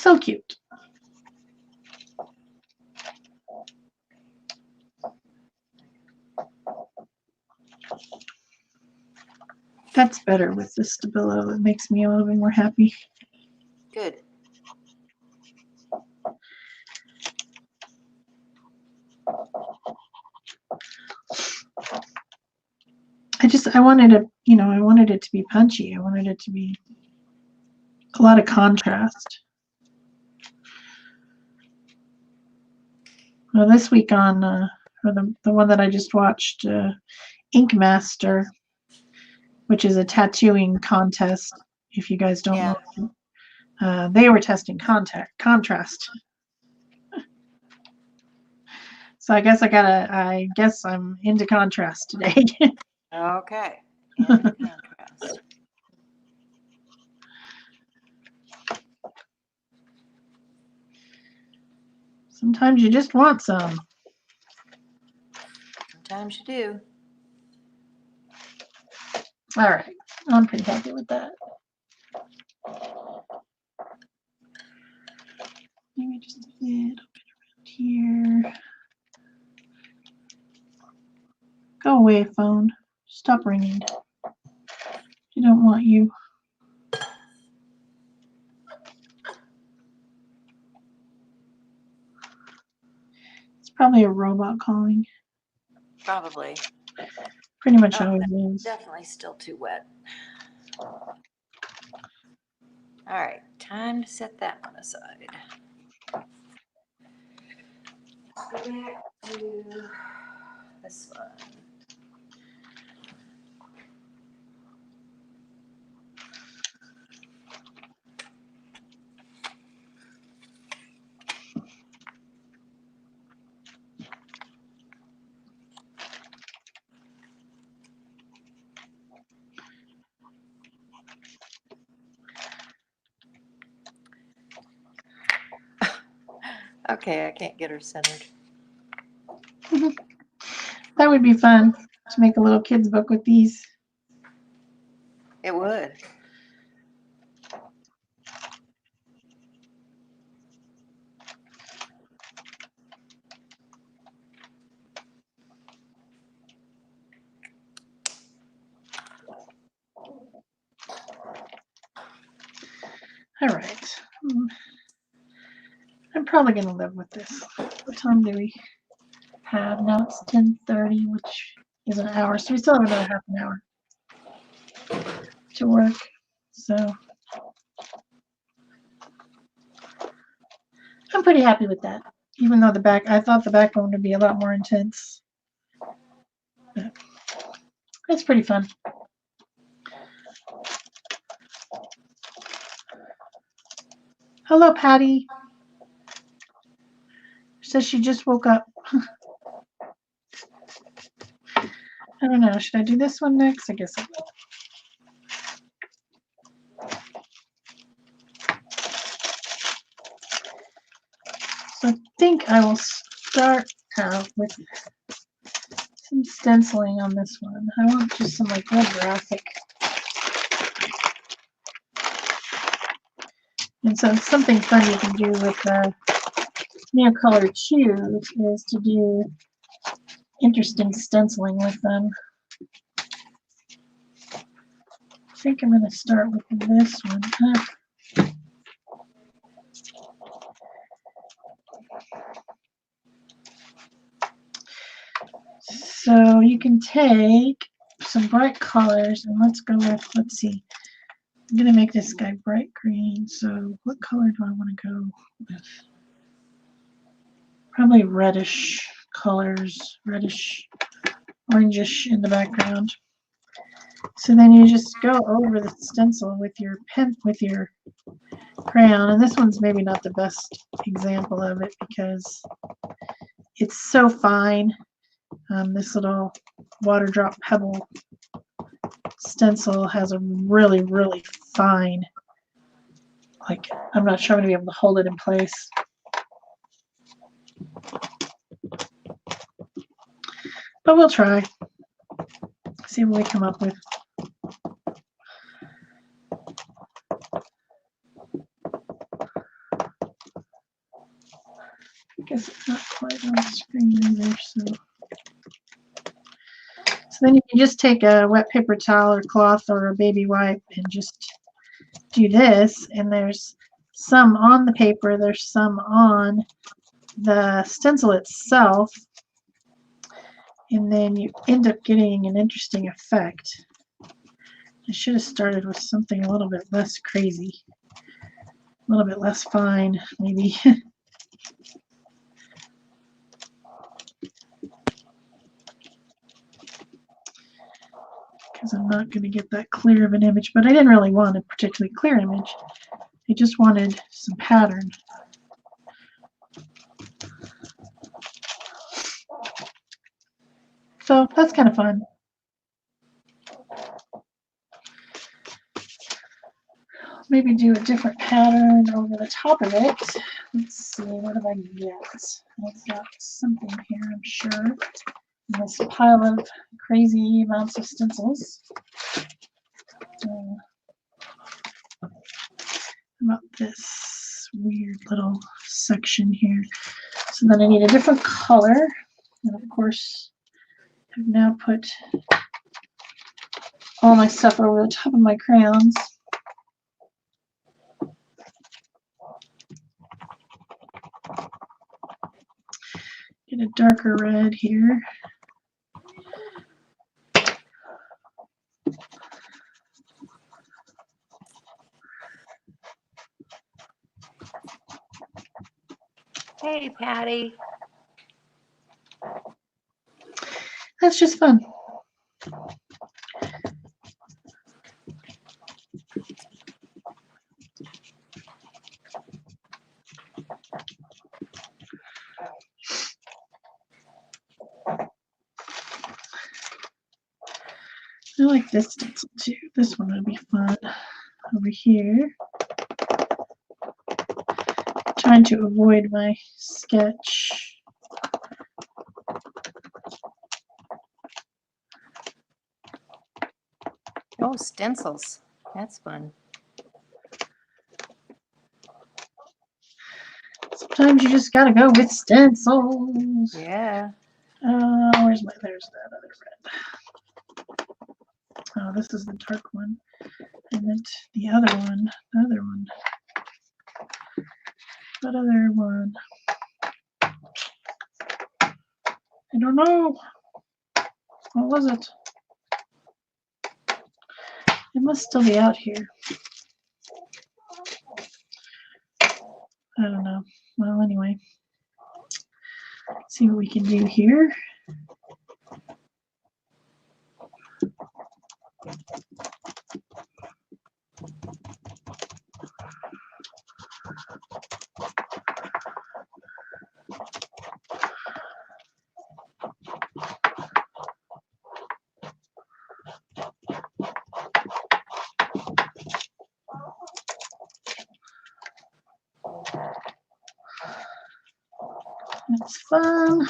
So cute. That's better with the Stabilo. It makes me a little bit more happy. Good. I wanted to, you know, I wanted it to be punchy. I wanted it to be a lot of contrast. Well, this week on, or the one that I just watched, Ink Master, which is a tattooing contest, if you guys don't know, they were testing contrast. So I guess I'm into contrast today. Okay. And contrast. Sometimes you just want some. Sometimes you do. All right, I'm pretty happy with that. Maybe just a little bit around here. Go away, phone. Stop ringing. I don't want you. It's probably a robot calling. Probably. Pretty much always is. Definitely still too wet. All right, time to set that one aside. Let's go back to this one. Okay, I can't get her centered. That would be fun to make a little kids book with these. It would. All right. I'm probably going to live with this. What time do we have? Now it's 10:30, which is an hour. So we still have another half an hour to work. So I'm pretty happy with that. Even though I thought the back one would be a lot more intense. But it's pretty fun. Hello, Patty. Says she just woke up. I don't know. Should I do this one next? I guess I will. So I think I will start out with some stenciling on this one. I want just some like real graphic. And so something fun you can do with Color Choose is to do interesting stenciling with them. I think I'm going to start with this one. So you can take some bright colors and let's see. I'm going to make this guy bright green. So what color do I want to go with? Probably reddish colors, reddish, orangish in the background. So then you just go over the stencil with your crayon, and this one's maybe not the best example of it because it's so fine. This little water drop pebble stencil has a really, really fine, like, I'm not sure I'm going to be able to hold it in place. But we'll try. See what we come up with. So then you can just take a wet paper towel or cloth or a baby wipe and just do this. And there's some on the paper, there's some on the stencil itself. And then you end up getting an interesting effect. I should have started with something a little bit less crazy, a little bit less fine, maybe. Because I'm not going to get that clear of an image, but I didn't really want a particularly clear image. I just wanted some pattern. So that's kind of fun. Maybe do a different pattern over the top of it. Let's see, what have I got? I've got something here, I'm sure. In this pile of crazy amounts of stencils. How about this weird little section here? So then I need a different color. And of course, I've now put all my stuff over the top of my crayons. Get a darker red here. Hey, Patty. That's just fun. I like this stencil too. This one would be fun over here. Trying to avoid my sketch. Oh, stencils. That's fun. Sometimes you just gotta go with stencils. Yeah. Where's my, there's that other red. Oh, this is the dark one. I meant the other one. The other one. What other one? I don't know. What was it? It must still be out here. I don't know. Well, anyway. Let's see what we can do here. That's fun.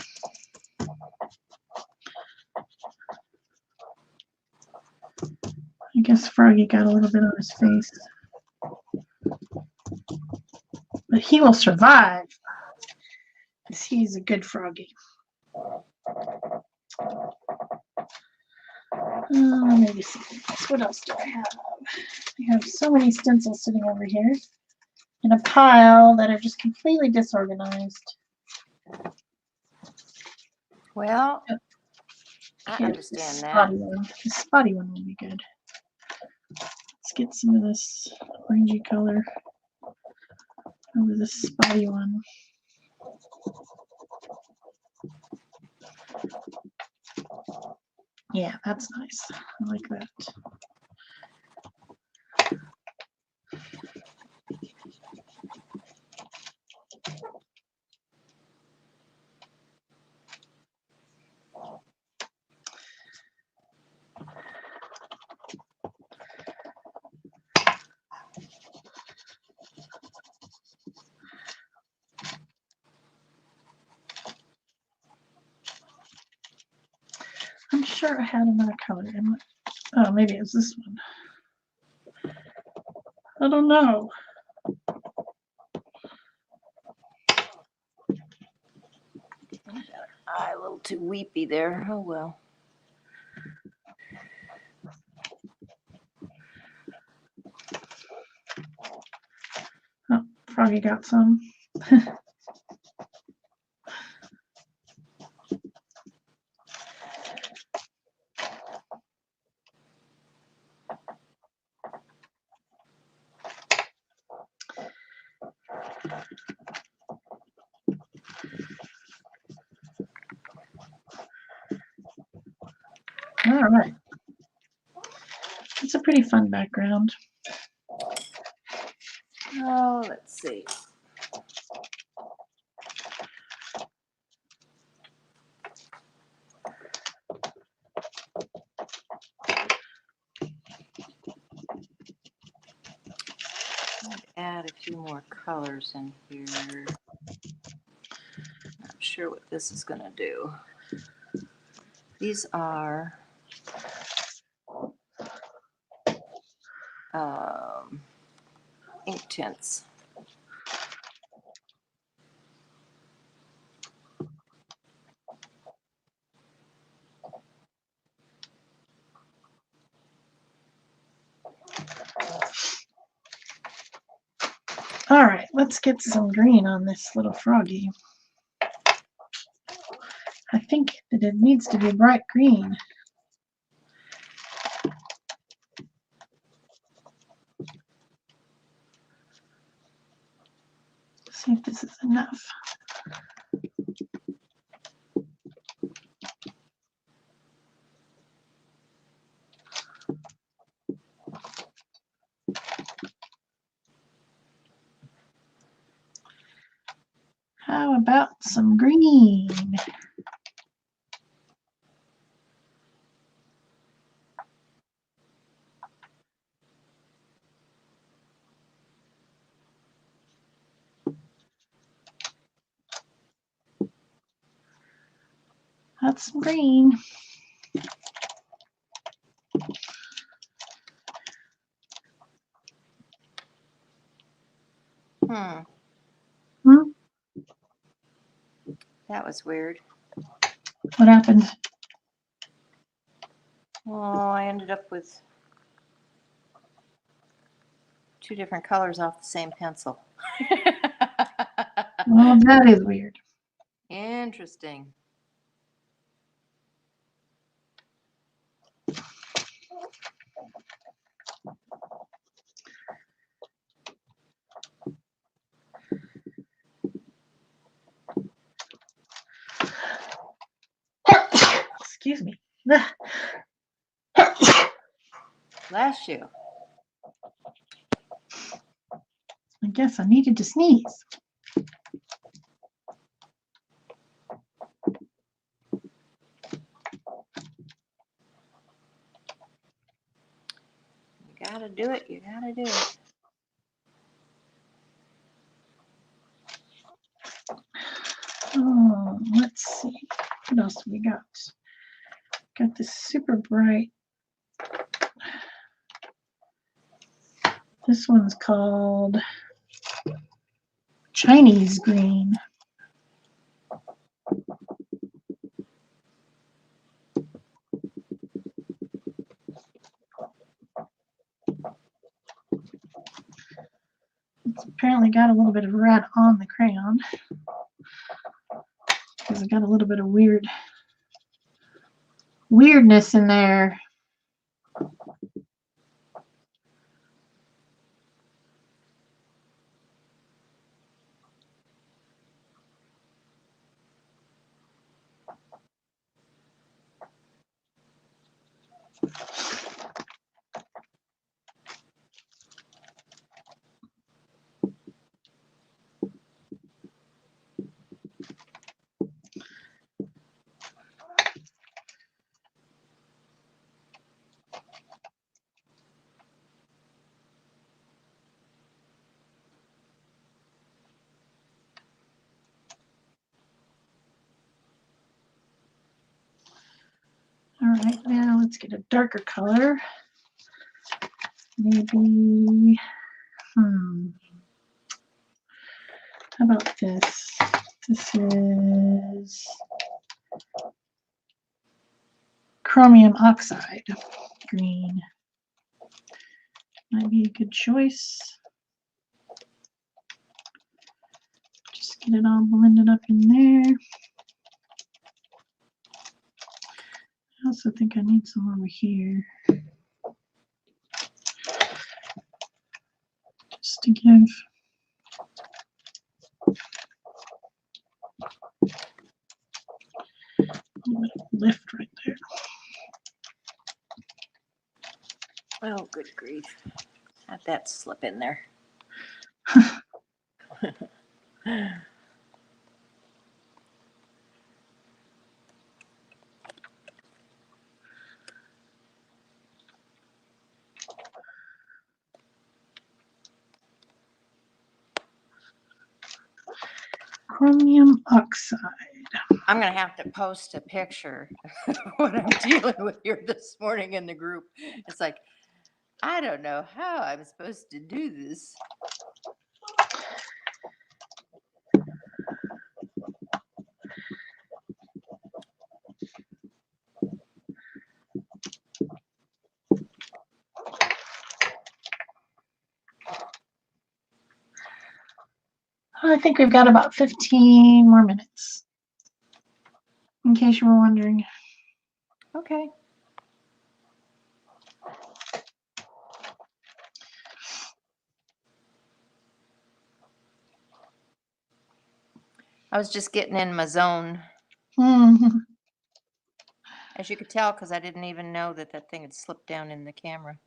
I guess Froggy got a little bit on his face. But he will survive. Because he's a good Froggy. Maybe something else. What else do I have? I have so many stencils sitting over here in a pile that are just completely disorganized. Well, I Here's understand that. spotty one. The spotty one will be good. Let's get some of this orangey color over the spotty one. Yeah, that's nice. I like that. I'm sure I had another color. Oh, maybe it was this one. I don't know. A little too weepy there. Oh well. Froggy got some. All right. It's a pretty fun background. Oh, let's see. Add a few more colors in here. Not sure what this is going to do. These are ink tints. All right, let's get some green on this little froggy. I think that it needs to be bright green. See if this is enough. How about some green? That's some green. Hmm. Hmm? That was weird. What happened? Oh, I ended up with two different colors off the same pencil. Well, that is weird. Interesting. Excuse me. Bless you. I guess I needed to sneeze. You gotta do it. You gotta do it. Oh, let's see. What else do we got? Got this super bright. This one's called Chinese green. It's apparently got a little bit of red on the crayon because it got a little bit of weirdness in there. All right, now let's get a darker color. Maybe, how about this? This is chromium oxide green. Might be a good choice. Get it all blended up in there. I also think I need some over here. Just to give a little bit of lift right there. Oh, good grief. Had that slip in there. Chromium oxide. I'm going to have to post a picture of what I'm dealing with here this morning in the group. It's like, I don't know how I'm supposed to do this. I think we've got about 15 more minutes, in case you were wondering. Okay. I was just getting in my zone. Mm-hmm. As you could tell, because I didn't even know that that thing had slipped down in the camera.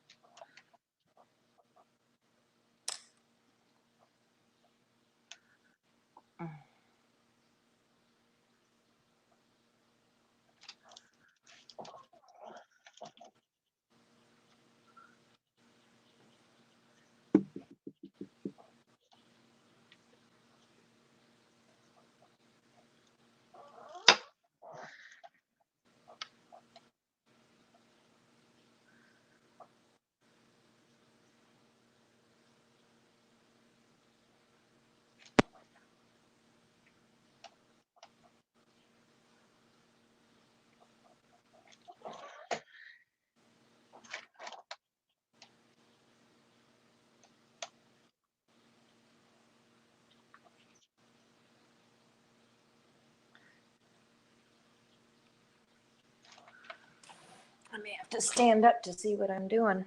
I may have to stand up to see what I'm doing.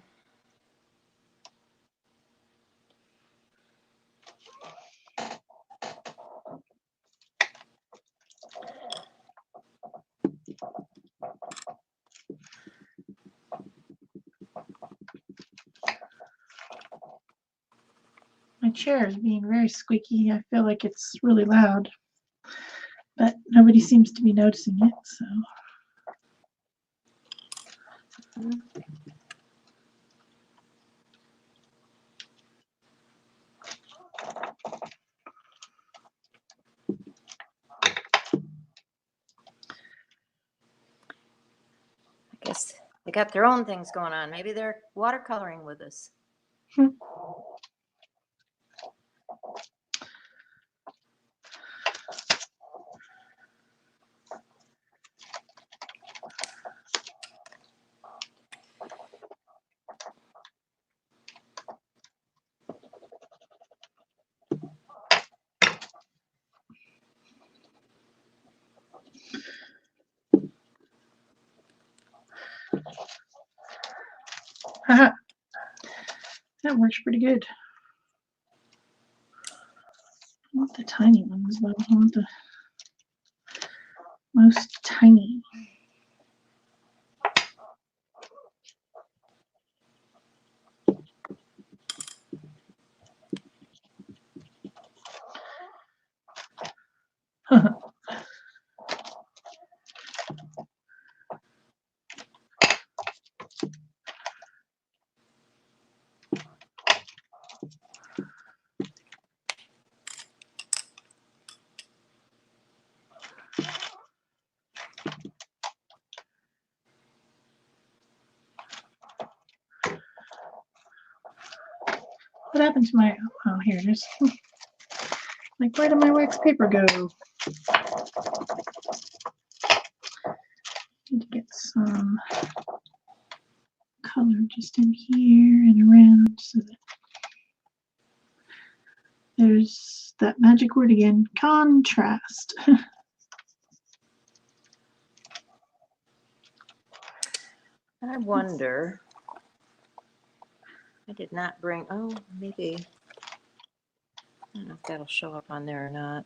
My chair is being very squeaky. I feel like it's really loud, but nobody seems to be noticing it, so. I guess they got their own things going on. Maybe they're watercoloring with us. Haha. That works pretty good. I want the tiny ones though. I want the most tiny. What happened to my, oh, here it is. Like, where did my wax paper go? Need to get some color just in here and around so that there's that magic word again. Contrast. I wonder. I did not bring, oh, maybe. I don't know if that'll show up on there or not.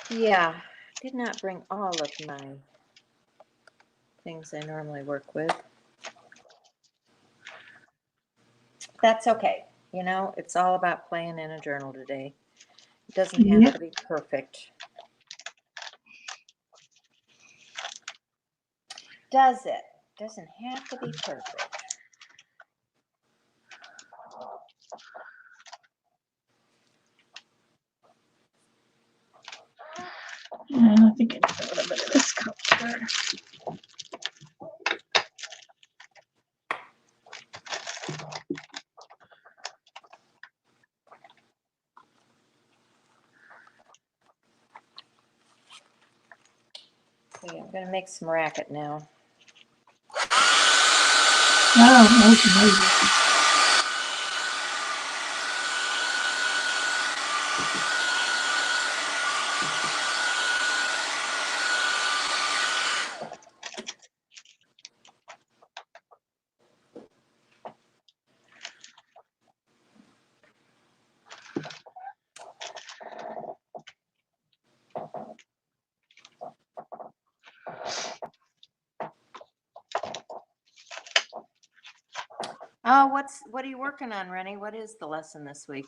Yeah, did not bring all of my things I normally work with. That's okay. You know, it's all about playing in a journal today. It doesn't have to be perfect. Does it? Doesn't have to be perfect. And I think I need a little bit of this color. Okay, I'm going to make some racket now. Oh, that was amazing. Oh, what are you working on, Rennie? What is the lesson this week?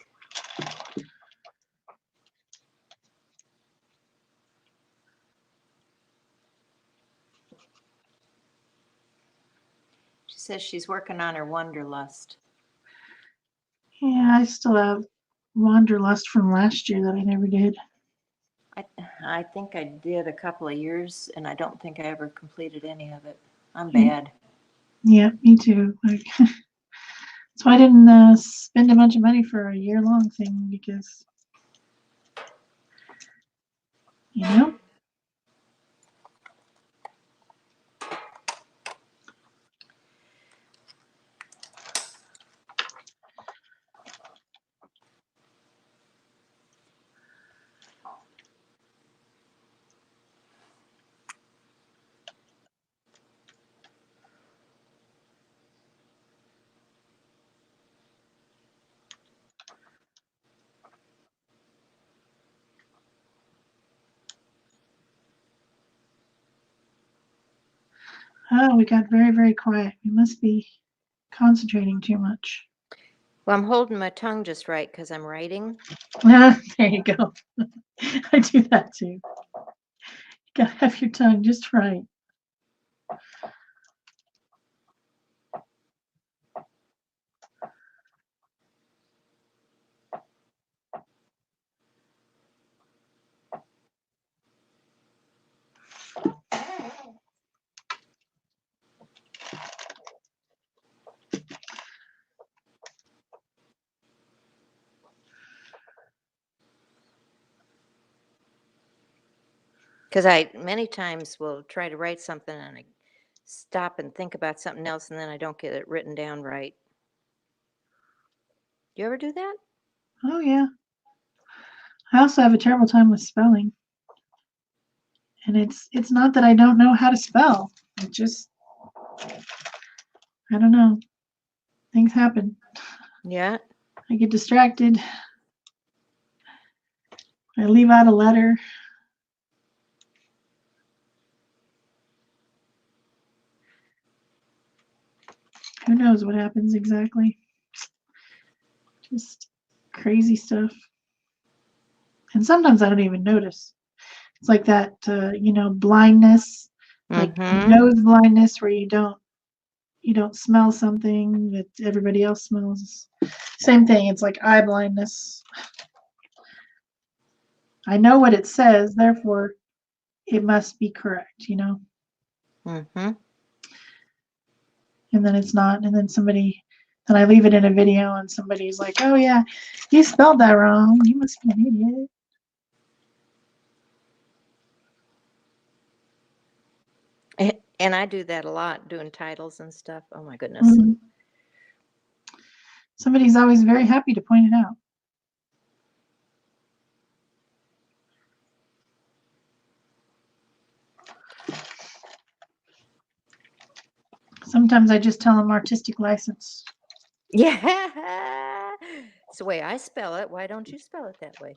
She says she's working on her wanderlust. Yeah, I still have Wanderlust from last year that I never did. I think I did a couple of years, and I don't think I ever completed any of it. I'm bad. Yeah, me too. Like, that's why I didn't spend a bunch of money for a year-long thing, because, you know. Oh, we got very, very quiet. We must be concentrating too much. Well, I'm holding my tongue just right because I'm writing. There you go. I do that too. You gotta have your tongue just right. Because I many times will try to write something and I stop and think about something else and then I don't get it written down right. You ever do that? Oh yeah. I also have a terrible time with spelling. And it's not that I don't know how to spell. It just, I don't know. Things happen. Yeah. I get distracted. I leave out a letter. Who knows what happens exactly? Just crazy stuff. And sometimes I don't even notice. It's like that, blindness, like nose blindness, where you don't smell something that everybody else smells. Same thing. It's like eye blindness. I know what it says, therefore it must be correct, Mm-hmm. And then it's not, and then I leave it in a video and somebody's like, oh yeah, you spelled that wrong. You must be an idiot. And I do that a lot, doing titles and stuff. Oh my goodness. Mhm. Somebody's always very happy to point it out. Sometimes I just tell them artistic license. Yeah. It's the way I spell it. Why don't you spell it that way?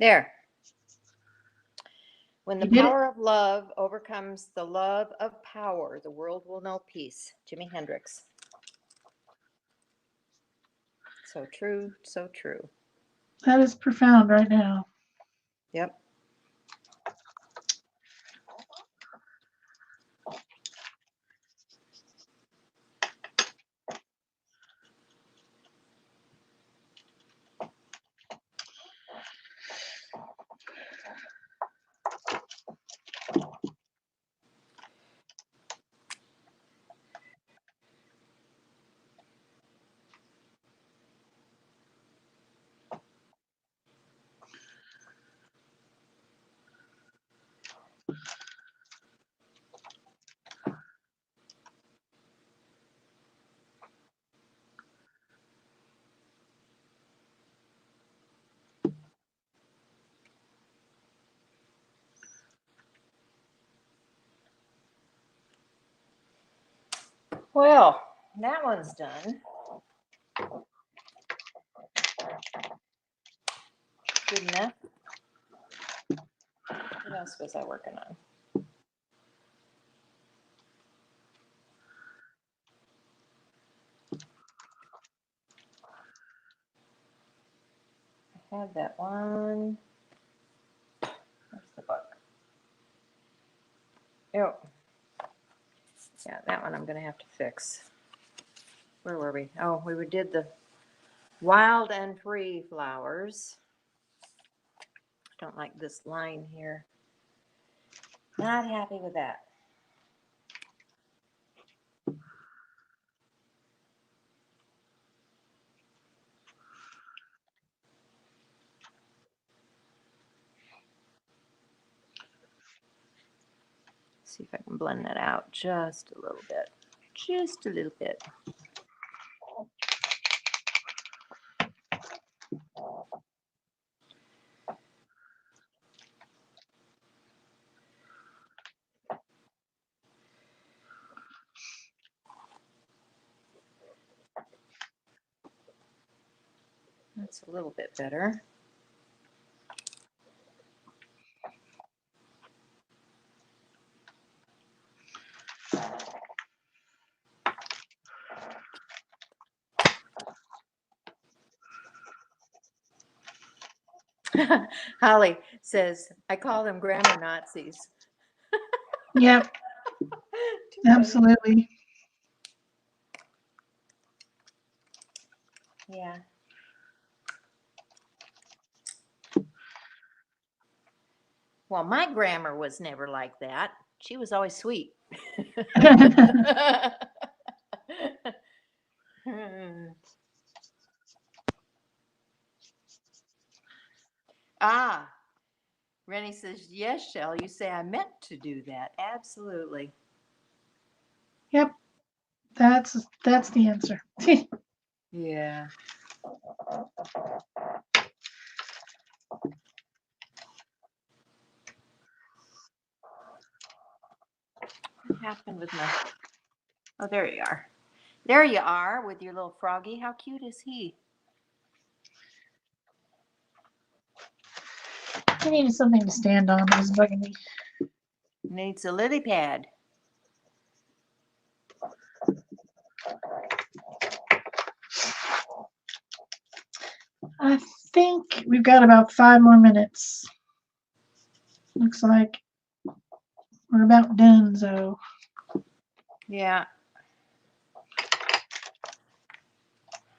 There. When the You did it. power of love overcomes the love of power, the world will know peace. Jimi Hendrix. So true, so true. That is profound right now. Yep. Well, that one's done. Good enough. What else was I working on? I had that one. Where's the book? Oh, yeah, that one I'm going to have to fix. Where were we? Oh, we did the wild and free flowers. Don't like this line here. Not happy with that. See if I can blend that out just a little bit. Just a little bit. That's a little bit better. Holly says, I call them grammar Nazis. Yep, absolutely. Yeah. Well, my grammar was never like that. She was always sweet. Ah, Rennie says, yes, Shell, you say I meant to do that. Absolutely. Yep, that's the answer. Yeah. What happened with my... Oh, there you are. There you are with your little froggy. How cute is he? I needed something to stand on. It was bugging me. Needs a lily pad. I think we've got about 5 more minutes. Looks like we're about done, so. Yeah.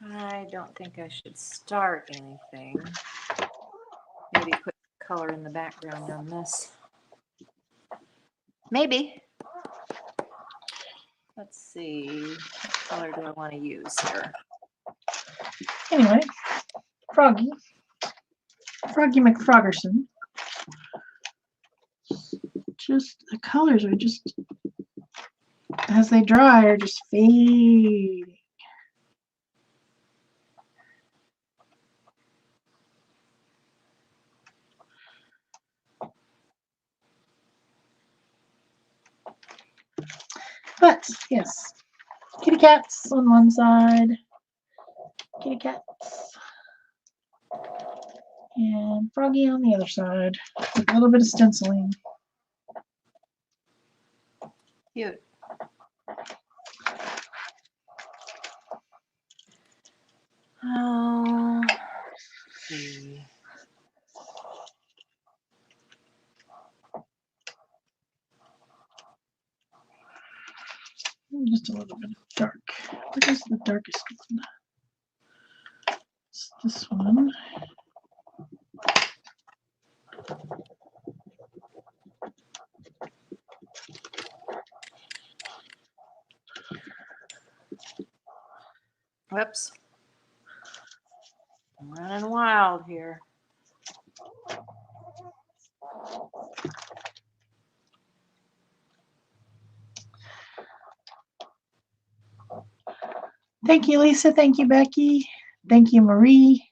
I don't think I should start anything. Maybe put color in the background on this. Maybe. Let's see. What color do I want to use here? Anyway, Froggy McFroggerson. Just the colors are just, as they dry, are just fading. But yes, kitty cats on one side, kitty cats, and Froggy on the other side, with a little bit of stenciling. Cute. Oh, let's see. Just a little bit of dark. What is the darkest one? It's this one. Whoops. I'm running wild here. Thank you, Lisa. Thank you, Becky. Thank you, Marie.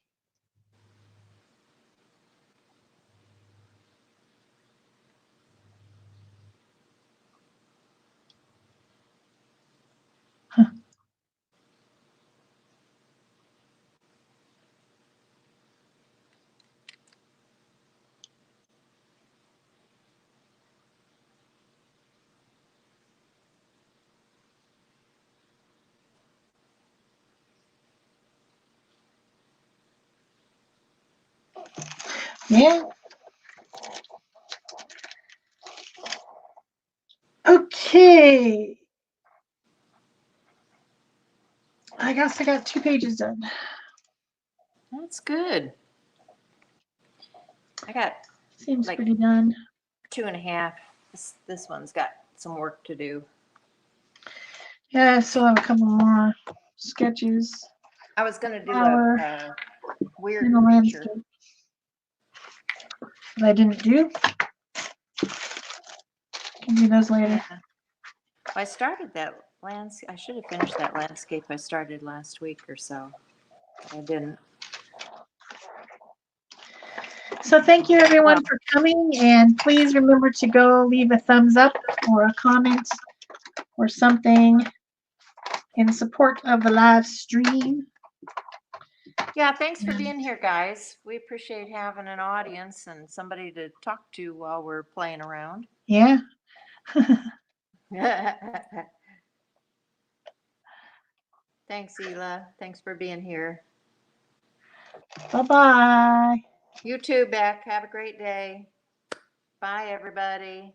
Yeah. Okay. I guess I got 2 pages done. That's good. I got Seems like pretty done. 2.5. This one's got some work to do. Yeah, I still have a couple more sketches. I was going to do Flower a weird in a creature. landscape that I didn't do. Can do those later. Yeah. I started that landscape. I should have finished that landscape I started last week or so. I didn't. So thank you everyone for coming, and please remember to go leave a thumbs up or a comment or something in support of the live stream. Yeah, thanks for being here, guys. We appreciate having an audience and somebody to talk to while we're playing around. Yeah. Thanks, Ela. Thanks for being here. Bye-bye. You too, Beck. Have a great day. Bye, everybody.